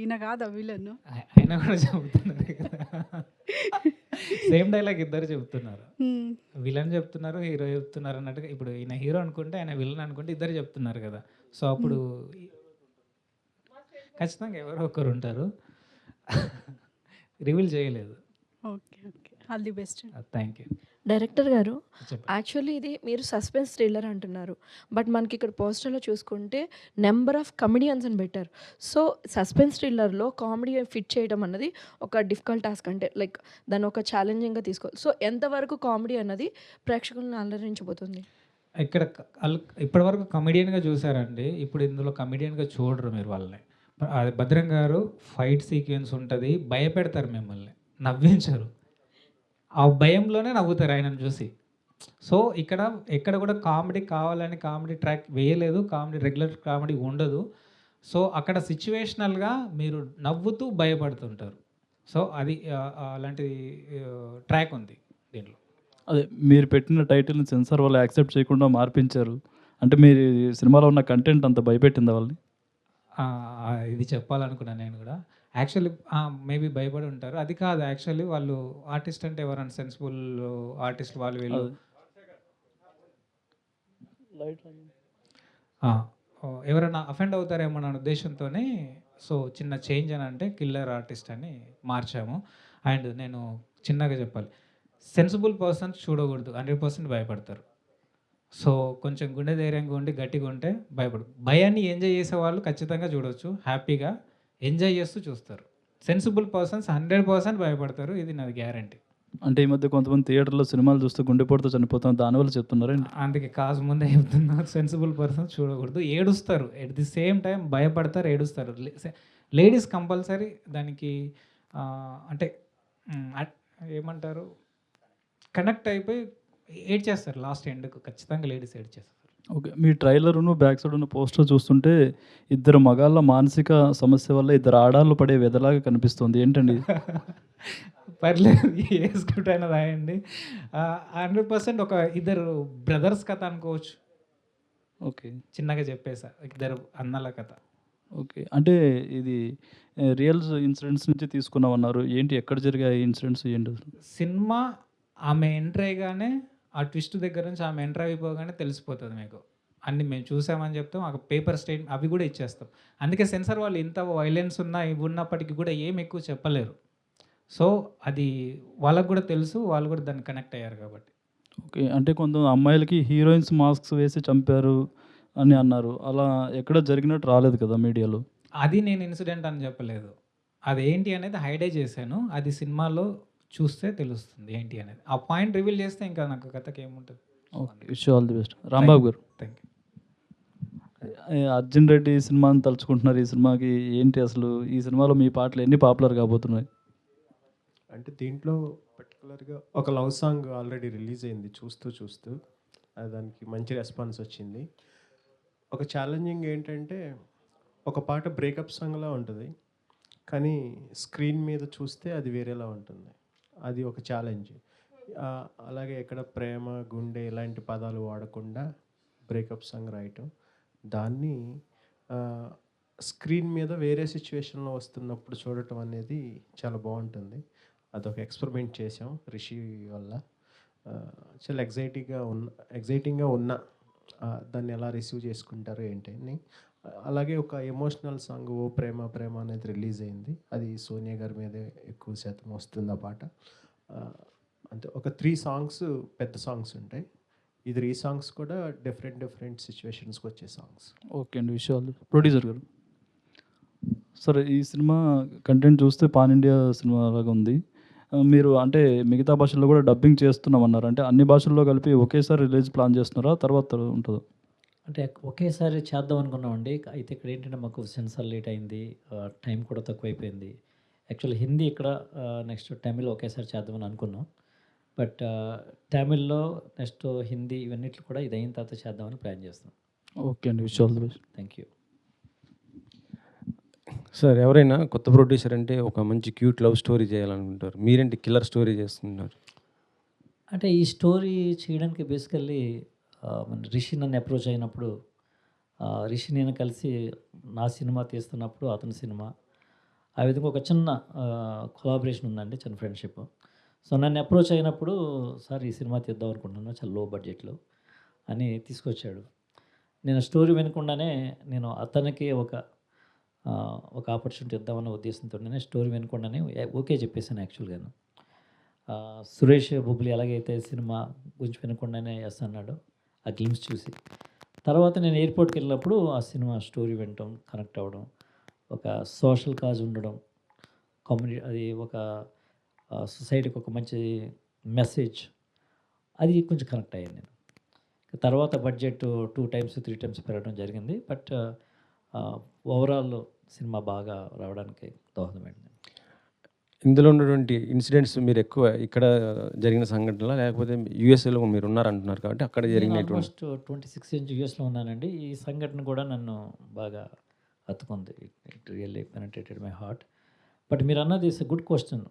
ఈయన కాదా విలన్? ఆయన కూడా చెబుతున్నారు కదా. సేమ్ డైలాగ్ ఇద్దరు చెప్తున్నారు. హ్మ్. విలన్ చెప్తున్నారు, హీరో చెప్తున్నారు అన్నట్టుగా. ఇప్పుడు ఈయన హీరో అనుకుంటే, ఆయన విలన్ అనుకుంటే ఇద్దరు చెప్తున్నారు కదా! సో, అప్పుడు ఖచ్చితంగా ఎవరో ఒకరు ఉంటారు. రివీల్ చేయలేదు. Okay. Okay. All the best. Thank you. Director గారు, చెప్పండి. యాక్చువల్లీ ఇది మీరు సస్పెన్స్ థ్రిల్లర్ అంటున్నారు. బట్ మనకి ఇక్కడ పోస్టర్‌లో చూసుకుంటే నంబర్ ఆఫ్ కమెడియన్స్ అని పెట్టారు. సో, సస్పెన్స్ థ్రిల్లర్‌లో కామెడీ ఫిట్ చేయడం అన్నది ఒక డిఫికల్ట్ టాస్క్. అంటే లైక్ దాన్ని ఒక ఛాలెంజింగ్‌గా తీసుకోవాలి. సో, ఎంతవరకు కామెడీ అన్నది ప్రేక్షకులను అలరించబోతుంది? ఇక్కడ ఇప్పటివరకు కమెడియన్‌గా చూసారండి. ఇప్పుడు ఇందులో కమెడియన్‌గా చూడరు మీరు వాళ్ళని. అది భద్రం గారు ఫైట్ సీక్వెన్స్ ఉంటది. భయపెడతారు మిమ్మల్ని. నవ్వించరు. ఆ భయంలోనే నవ్వుతారు ఆయనను చూసి. సో, ఎక్కడ కూడా కామెడీ కావాలని కామెడీ ట్రాక్ వేయలేదు. రెగ్యులర్ కామెడీ ఉండదు. సో, అక్కడ సిట్యుయేషనల్‌గా మీరు నవ్వుతూ భయపడుతుంటారు. సో, అది అలాంటి ట్రాక్ ఉంది దీంట్లో. అదే మీరు పెట్టిన టైటిల్‌ని సెన్సార్ వాళ్ళు యాక్సెప్ట్ చేయకుండా మార్పించారు. అంటే మీరు సినిమాలో ఉన్న కంటెంట్ అంత భయపెట్టిందా వాళ్ళని? ఇది చెప్పాలనుకున్నాను నేను కూడా. యాక్చువల్లీ మేబీ భయపడి ఉంటారు. అది కాదు, యాక్చువల్లీ వాళ్ళు ఆర్టిస్ట్ అంటే ఎవరైనా సెన్సిబుల్ ఆర్టిస్ట్ వాళ్ళు వీళ్ళు ఎవరైనా అఫెండ్ అవుతారేమో అన్న ఉద్దేశంతోనే సో చిన్న చేంజ్ అని అంటే కిల్లర్ ఆర్టిస్ట్ అని మార్చాము. అండ్ నేను చిన్నగా చెప్పాలి, సెన్సిబుల్ పర్సన్స్ చూడకూడదు, 100% భయపడతారు. సో కొంచెం గుండె ధైర్యంగా ఉండి గట్టిగా ఉంటే భయాన్ని ఎంజాయ్ చేసే వాళ్ళు ఖచ్చితంగా చూడవచ్చు, హ్యాపీగా ఎంజాయ్ చేస్తూ చూస్తారు. సెన్సిబుల్ పర్సన్స్ 100% భయపడతారు, ఇది నాది గ్యారంటీ. అంటే ఈ మధ్య కొంతమంది థియేటర్లో సినిమాలు చూస్తే గుండెపోటుతో చనిపోతాం, దానివల్ల చెప్తున్నారండి. అందుకే కాజ్ ముందే చెప్తున్నా, సెన్సిబుల్ పర్సన్స్ చూడకూడదు. ఏడుస్తారు, ఎట్ ది సేమ్ టైం భయపడతారు, ఏడుస్తారు. లేడీస్ కంపల్సరీ దానికి అంటే ఏమంటారు, కనెక్ట్ అయిపోయి ఏడ్చేస్తారు లాస్ట్ ఎండ్కు. ఖచ్చితంగా లేడీస్ ఏడ్చేస్తారు. ఓకే, మీ ట్రైలర్ను బ్యాక్ సైడ్ ఉన్న పోస్టర్ చూస్తుంటే ఇద్దరు మగాళ్ళ మానసిక సమస్య వల్ల ఇద్దరు ఆడాళ్ళు పడే వెదలాగా కనిపిస్తుంది, ఏంటండి? పర్లేదు, ఏ స్క్రిప్ట్ అయినా రాయండి. 100% ఒక ఇద్దరు బ్రదర్స్ కథ అనుకోవచ్చు. ఓకే, చిన్నగా చెప్పేసా, ఇద్దరు అన్నల కథ. ఓకే, అంటే ఇది రియల్ ఇన్సిడెంట్స్ నుంచి తీసుకున్నామన్నారు. ఏంటి, ఎక్కడ జరిగాయి ఇన్సిడెంట్స్ ఏంటి? సినిమా ఆమె ఎంటర్ అయ్యగానే, ఆ ట్విస్ట్ దగ్గర నుంచి ఆమె ఎంటర్ అయిపోగానే తెలిసిపోతుంది మీకు. అన్ని మేము చూసామని చెప్తాం, ఆ పేపర్ స్టేట్ అవి కూడా ఇచ్చేస్తాం. అందుకే సెన్సార్ వాళ్ళు ఇంత వైలెన్స్ ఉన్నా ఇవి ఉన్నప్పటికీ కూడా ఏం ఎక్కువ చెప్పలేరు. సో అది వాళ్ళకు కూడా తెలుసు, వాళ్ళు కూడా దాన్ని కనెక్ట్ అయ్యారు కాబట్టి. ఓకే, అంటే కొంత అమ్మాయిలకి హీరోయిన్స్ మాస్క్స్ వేసి చంపారు అని అన్నారు, అలా ఎక్కడ జరిగినట్టు రాలేదు కదా మీడియాలో. అది నేను ఇన్సిడెంట్ అని చెప్పలేదు, అదేంటి అనేది హైడే చేశాను. అది సినిమాలో చూస్తే తెలుస్తుంది ఏంటి అనేది. ఆ పాయింట్ రివీల్ చేస్తే ఇంకా నాకు కథకి ఏముంటుంది. Okay, wish all the best. Rambabu గారు, థ్యాంక్ యూ. అర్జున్ రెడ్డి సినిమాని తలుచుకుంటున్నారు, ఈ సినిమాకి ఏంటి అసలు? ఈ సినిమాలో మీ పాటలు ఎన్ని పాపులర్ కాబోతున్నాయి? అంటే దీంట్లో పర్టికులర్గా ఒక లవ్ సాంగ్ ఆల్రెడీ రిలీజ్ అయింది, చూస్తూ దానికి మంచి రెస్పాన్స్ వచ్చింది. ఒక ఛాలెంజింగ్ ఏంటంటే, ఒక పాట బ్రేకప్ సాంగ్లా ఉంటుంది, కానీ స్క్రీన్ మీద చూస్తే అది వేరేలా ఉంటుంది. అది ఒక ఛాలెంజ్. అలాగే ఎక్కడ ప్రేమ, గుండె ఇలాంటి పదాలు వాడకుండా బ్రేకప్ సాంగ్ రాయటం, దాన్ని స్క్రీన్ మీద వేరే సిచ్యువేషన్లో వస్తున్నప్పుడు చూడటం అనేది చాలా బాగుంటుంది. అదొక ఎక్స్పెరిమెంట్ చేసాం రిషి వల్ల. చాలా ఎగ్జైటింగ్గా ఉన్న దాన్ని ఎలా రిసీవ్ చేసుకుంటారు ఏంటని. అలాగే ఒక ఎమోషనల్ సాంగ్ ఓ ప్రేమ ప్రేమ అనేది రిలీజ్ అయింది, అది సోనియా గారి మీదే ఎక్కువ శాతం వస్తుంది ఆ పాట. అంటే ఒక 3 సాంగ్స్ పెద్ద సాంగ్స్ ఉంటాయి, ఈ 3 సాంగ్స్ కూడా డిఫరెంట్ సిచ్యువేషన్స్కి వచ్చే సాంగ్స్. ఓకే అండి, విషయాలు. ప్రొడ్యూసర్ గారు, సరే ఈ సినిమా కంటెంట్ చూస్తే పాన్ ఇండియా సినిమా లాగా ఉంది. మీరు అంటే మిగతా భాషల్లో కూడా డబ్బింగ్ చేస్తున్నామన్నారు, అంటే అన్ని భాషల్లో కలిపి ఒకేసారి రిలీజ్ ప్లాన్ చేస్తున్నారా, తర్వాత ఉంటుందా? అంటే ఒకేసారి చేద్దాం అనుకున్నామండి. అయితే ఇక్కడ ఏంటంటే మాకు సెన్సార్ లేట్ అయింది, టైం కూడా తక్కువైపోయింది. యాక్చువల్లీ హిందీ ఇక్కడ, నెక్స్ట్ తమిళ్ ఒకేసారి చేద్దామని అనుకున్నాం. బట్ తమిళ్లో నెక్స్ట్ హిందీ ఇవన్నిట్లు కూడా ఇది అయిన తర్వాత చేద్దామని ప్లాన్ చేస్తున్నాం. ఓకే అండి, విషయాలు. Thank you sir. ఎవరైనా కొత్త ప్రొడ్యూసర్ అంటే ఒక మంచి క్యూట్ లవ్ స్టోరీ చేయాలనుకుంటారు, మీరేంటి కిల్లర్ స్టోరీ చేస్తున్నారు? అంటే ఈ స్టోరీ చేయడానికి బేసికల్లీ రిషి నన్ను అప్రోచ్ అయినప్పుడు, రిషి నేను కలిసి నా సినిమా తీస్తున్నప్పుడు అతని సినిమా, ఆ విధంగా ఒక చిన్న కొలాబరేషన్ ఉందండి, చిన్న ఫ్రెండ్షిప్. సో నన్ను అప్రోచ్ అయినప్పుడు సార్ ఈ సినిమా తీద్దాం అనుకుంటున్నాను చాలా లో బడ్జెట్లో అని తీసుకొచ్చాడు. నేను స్టోరీ వినకుండానే నేను అతనికి ఒక ఆపర్చునిటీ ఇద్దామన్న ఉద్దేశంతో నేను స్టోరీ వినకుండానే ఓకే చెప్పేసాను యాక్చువల్గాను. సురేష్ బొబ్బులి ఎలాగైతే సినిమా గురించి వినకుండానే ఎస్ అన్నాడు ఆ గ్లిమ్స్ చూసి. తర్వాత నేను ఎయిర్పోర్ట్కి వెళ్ళినప్పుడు ఆ సినిమా స్టోరీ వినటం, కనెక్ట్ అవ్వడం, ఒక సోషల్ కాజ్ ఉండడం, కమ్యూనిటీ, అది ఒక సొసైటీకి ఒక మంచి మెసేజ్, అది కొంచెం కనెక్ట్ అయ్యాను నేను. తర్వాత బడ్జెట్ 2 times 3 times పెరగడం జరిగింది. బట్ ఓవరాల్ సినిమా బాగా రావడానికి దోహదమైంది. ఇందులో ఉన్నటువంటి ఇన్సిడెంట్స్ మీరు ఎక్కువ ఇక్కడ జరిగిన సంఘటనలా, లేకపోతే యూఎస్ఏలో మీరు ఉన్నారంటున్నారు కాబట్టి అక్కడ జరిగినటువంటి? ఆల్మోస్ట్ 26 years యూఎస్లో ఉన్నానండి. ఈ సంఘటన కూడా నన్ను బాగా హత్తుకుంది. It really penetrated my heart. But మీరు అన్నది is a good question.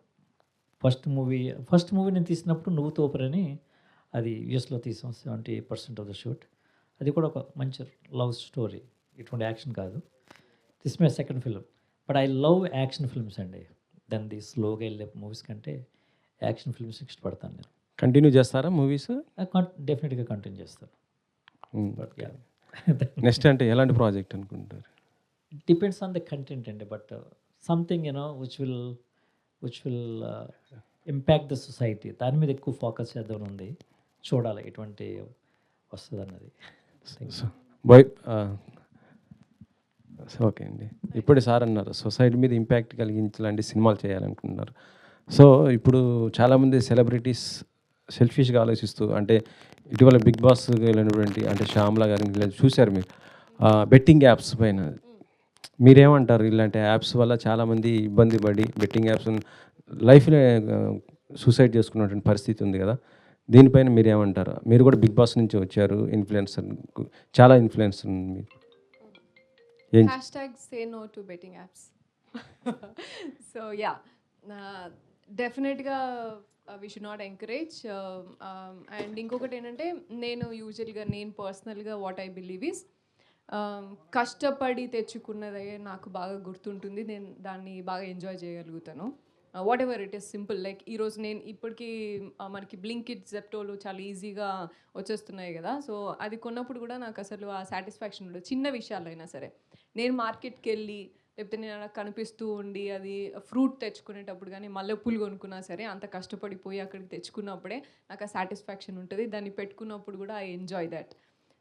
First movie నేను తీసినప్పుడు నువ్వు తోపరని, అది యూఎస్లో తీసాం. 70% ఆఫ్ ద షూట్. అది కూడా ఒక మంచి లవ్ స్టోరీ, ఇటువంటి యాక్షన్ కాదు. This my second film. But I love action films అండి. దెన్ ది స్లోగా వెళ్ళే మూవీస్ కంటే యాక్షన్ ఫిల్మ్స్ ఇష్టపడతాను నేను. కంటిన్యూ చేస్తారా మూవీస్? డెఫినెట్గా కంటిన్యూ చేస్తాను. నెక్స్ట్ అంటే ఎలాంటి ప్రాజెక్ట్ అనుకుంటారు? డిపెండ్స్ ఆన్ ద కంటెంట్ అండి. But something which will impact the society, దాని మీద ఎక్కువ ఫోకస్ చేద్దామని ఉంది. చూడాలి ఎటువంటి వస్తుంది అన్నది. ఓకే అండి. ఇప్పుడు సార్ అన్నారు సొసైటీ మీద ఇంపాక్ట్ కలిగించలాంటి సినిమాలు చేయాలనుకుంటున్నారు. సో ఇప్పుడు చాలామంది సెలబ్రిటీస్ సెల్ఫిష్గా ఆలోచిస్తూ, అంటే ఇటీవల బిగ్ బాస్ వెళ్ళినటువంటి అంటే శ్యామ్లా గారిని చూశారు మీరు, బెట్టింగ్ యాప్స్ పైన మీరేమంటారు? ఇలాంటి యాప్స్ వల్ల చాలామంది ఇబ్బంది పడి బెట్టింగ్ యాప్స్ లైఫ్లో సూసైడ్ చేసుకున్నటువంటి పరిస్థితి ఉంది కదా, దీనిపైన మీరు ఏమంటారు? మీరు కూడా బిగ్ బాస్ నుంచి వచ్చారు, ఇన్ఫ్లుయెన్సర్, చాలా ఇన్ఫ్లుయెన్స్ ఉంది మీకు. Say no to betting apps. So yeah, definitely we should not encourage. And ఇంకొకటి ఏంటంటే, నేను యూజువల్గా పర్సనల్గా వాట్ ఐ బిలీవ్ ఇస్, కష్టపడి తెచ్చుకున్నదే నాకు బాగా గుర్తుంటుంది. నేను దాన్ని బాగా ఎంజాయ్ చేయగలుగుతాను. What ever it is simple. Like ఈరోజు నేను ఇప్పటికీ మనకి బ్లింకిట్, జెప్టోలు చాలా ఈజీగా వచ్చేస్తున్నాయి కదా. సో అది కొన్నప్పుడు కూడా నాకు అసలు ఆ సాటిస్ఫాక్షన్ ఉండదు. చిన్న విషయాలు అయినా సరే, నేను మార్కెట్కి వెళ్ళి లేకపోతే నేను అలా కనిపిస్తూ ఉండి అది ఫ్రూట్ తెచ్చుకునేటప్పుడు కానీ మల్లెపూలు కొనుక్కున్నా సరే, అంత కష్టపడిపోయి అక్కడికి తెచ్చుకున్నప్పుడే నాకు ఆ సాటిస్ఫాక్షన్ ఉంటుంది. దాన్ని పెట్టుకున్నప్పుడు కూడా I enjoy that.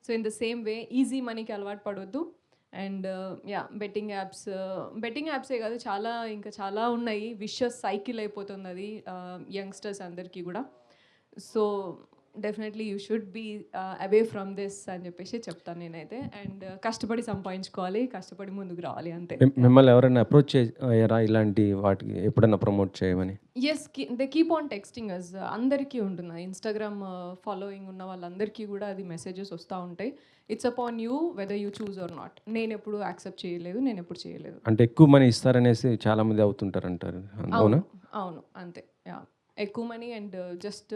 So in the same way easy మనీకి అలవాటు పడవద్దు. అండ్ బెట్టింగ్ యాప్సే కాదు, ఇంకా చాలా ఉన్నాయి. విషస్ సైకిల్ అయిపోతుంది అది యంగ్స్టర్స్ అందరికీ కూడా. So definitely you should be away from this అని చెప్పేసి చెప్తాను నేనైతే. అండ్ కష్టపడి సంపాదించుకోవాలి, కష్టపడి ముందుకు రావాలి, అంతే. మిమ్మల్ని ఎవరైనా అప్రోచ్ అయ్యారా ఇలాంటి వాటికి ఎప్పుడైనా ప్రమోట్ చేయమని? Yes, they keep on texting us. అందరికీ ఉంటుంది, ఇన్స్టాగ్రామ్ ఫాలోయింగ్ ఉన్న వాళ్ళందరికీ కూడా అది మెసేజెస్ వస్తూ ఉంటాయి. It's upon you whether you choose or not. నేను ఎప్పుడు యాక్సెప్ట్ చేయలేదు, నేను ఎప్పుడు చేయలేదు. అంటే ఎక్కువ మనీ ఇస్తారనేసి చాలామంది అవుతుంటారు అంటారు, అవునా? అవును, అంతే. ఎక్కువ మనీ అండ్ జస్ట్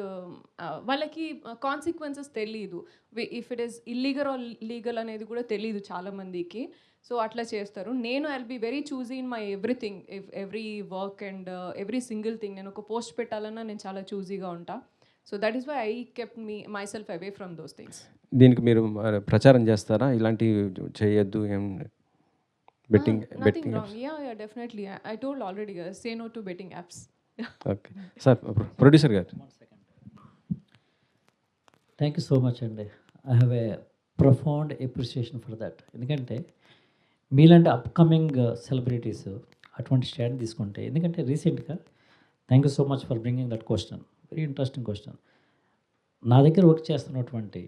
వాళ్ళకి కాన్సిక్వెన్సెస్ తెలీదు. If it is illegal or legal అనేది కూడా తెలీదు చాలామందికి. సో అట్లా చేస్తారు. నేను I will be very choosy in my everything, every work and every single thing. నేను ఒక పోస్ట్ పెట్టాలన్నా నేను చాలా చూజీగా ఉంటా. So that is why I kept myself away from those things. దీనికి మీరు ప్రచారం చేస్తారా ఇలాంటివి చేయొద్దు ఏం? Betting yeah definitely. I told already, say no to betting apps. Okay sir, producer గారు. థ్యాంక్ యూ సో మచ్ అండి. I have a profound appreciation for that. ఎందుకంటే మీలాంటి అప్కమింగ్ సెలబ్రిటీస్ అటువంటి స్టాండ్ తీసుకుంటే, ఎందుకంటే రీసెంట్గా thank you so much for bringing that question, very interesting question. నా దగ్గర వర్క్ చేస్తున్నటువంటి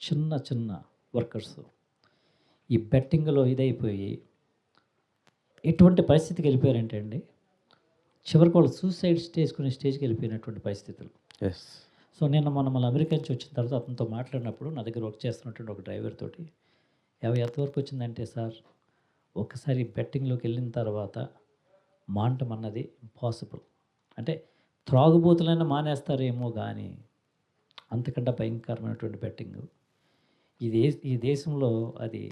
చిన్న చిన్న వర్కర్స్ ఈ బెట్టింగ్లో ఇదైపోయి ఎటువంటి పరిస్థితికి వెళ్ళిపోయారంటే అండి, చివరికి వాళ్ళు సూసైడ్ స్టేజ్కి వెళ్ళిపోయినటువంటి పరిస్థితులు. సో నేను మన అమెరికా నుంచి వచ్చిన తర్వాత అతనితో మాట్లాడినప్పుడు, నా దగ్గర వర్క్ చేస్తున్నటువంటి ఒక డ్రైవర్ తోటి, ఎంతవరకు వచ్చిందంటే, సార్ ఒకసారి బెట్టింగ్లోకి వెళ్ళిన తర్వాత మానటం అన్నది ఇంపాసిబుల్. అంటే త్రాగుబోతులైనా మానేస్తారేమో కానీ అంతకంటే భయంకరమైనటువంటి బెట్టింగ్ ఈ దేశంలో అది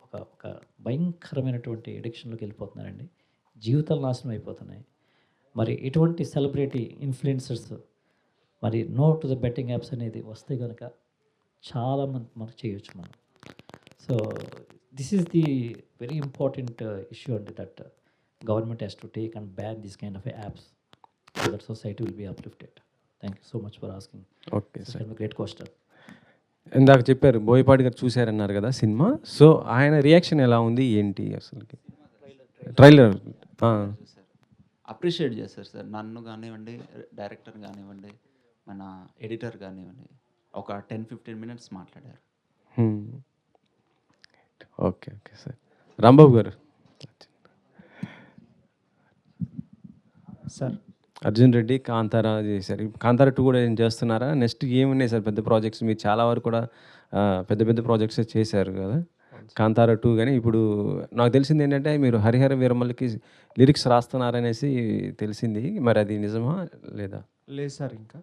ఒక భయంకరమైనటువంటి ఎడిక్షన్లోకి వెళ్ళిపోతున్నారండి. జీవితాలు నాశనం అయిపోతున్నాయి. మరి ఇటువంటి సెలబ్రిటీ ఇన్ఫ్లుయెన్సర్స్ మరి no to the betting apps అనేది వస్తే కనుక చాలా మనకు చేయొచ్చు మనం. So this is the very important issue అండి that government has to take and ban this kind of apps so that society will be uplifted. Thank you so much for asking. Okay sir, great question. ఇందాక చెప్పారు బోయపాటి గారు చూశారన్నారు కదా cinema, so ఆయన reaction ఎలా ఉంది ఏంటి అసలుకి? ట్రైలర్ అప్రిషియేట్ చేస్తారు సార్, నన్ను కానివ్వండి, డైరెక్టర్ కానివ్వండి, మన ఎడిటర్ కానివ్వండి, ఒక 10-15 minutes మాట్లాడారు. Okay okay sir. రాంబాబు గారు సార్, అర్జున్ రెడ్డి కాంతారా చేశారు, కాంతారా 2 కూడా ఏం చేస్తున్నారా? నెక్స్ట్ ఏమున్నాయి సార్ పెద్ద ప్రాజెక్ట్స్? మీరు చాలా వరకు కూడా పెద్ద పెద్ద ప్రాజెక్ట్స్ చేశారు కదా, కాంతారా 2 కానీ ఇప్పుడు నాకు తెలిసింది ఏంటంటే మీరు హరిహర వీరమల్లికి లిరిక్స్ రాస్తున్నారనేసి తెలిసింది, మరి అది నిజమా లేదా? లేదు సార్, ఇంకా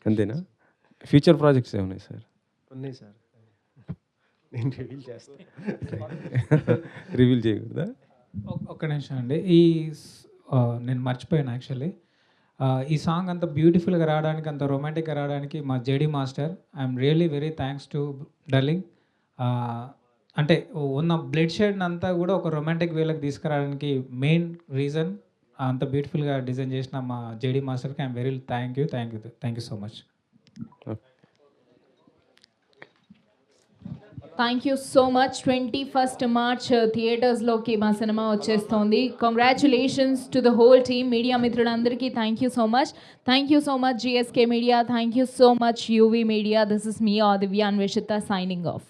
అంతేనా? ఫ్యూచర్ ప్రాజెక్ట్స్ ఏమున్నాయి సార్? ఉన్నాయి సార్, నేను రివీల్ చేస్తాను. రివీల్ చేయకూడదా? ఒక్క నిమిషం అండి. నేను మర్చిపోయాను యాక్చువల్లీ. ఈ సాంగ్ అంత బ్యూటిఫుల్గా రావడానికి, అంత రొమాంటిక్గా రావడానికి మా JD master, I'm really very thanks to darling. అంటే ఉన్న బ్లడ్ షేడ్ అంతా కూడా ఒక రొమాంటిక్ వేలకు తీసుకురావడానికి మెయిన్ రీజన్ అంత బ్యూటిఫుల్గా డిజైన్ చేసిన మా జేడీ మాస్టర్కి I'm very thank you so much. Thank you so much. 21st March థియేటర్స్లోకి మా సినిమా వచ్చేస్తోంది. Congratulations to the whole team. Media మిత్రులందరికీ thank you so much. Thank you so much GSK media. Thank you so much UV media. This is me Divya Anveshitha signing of.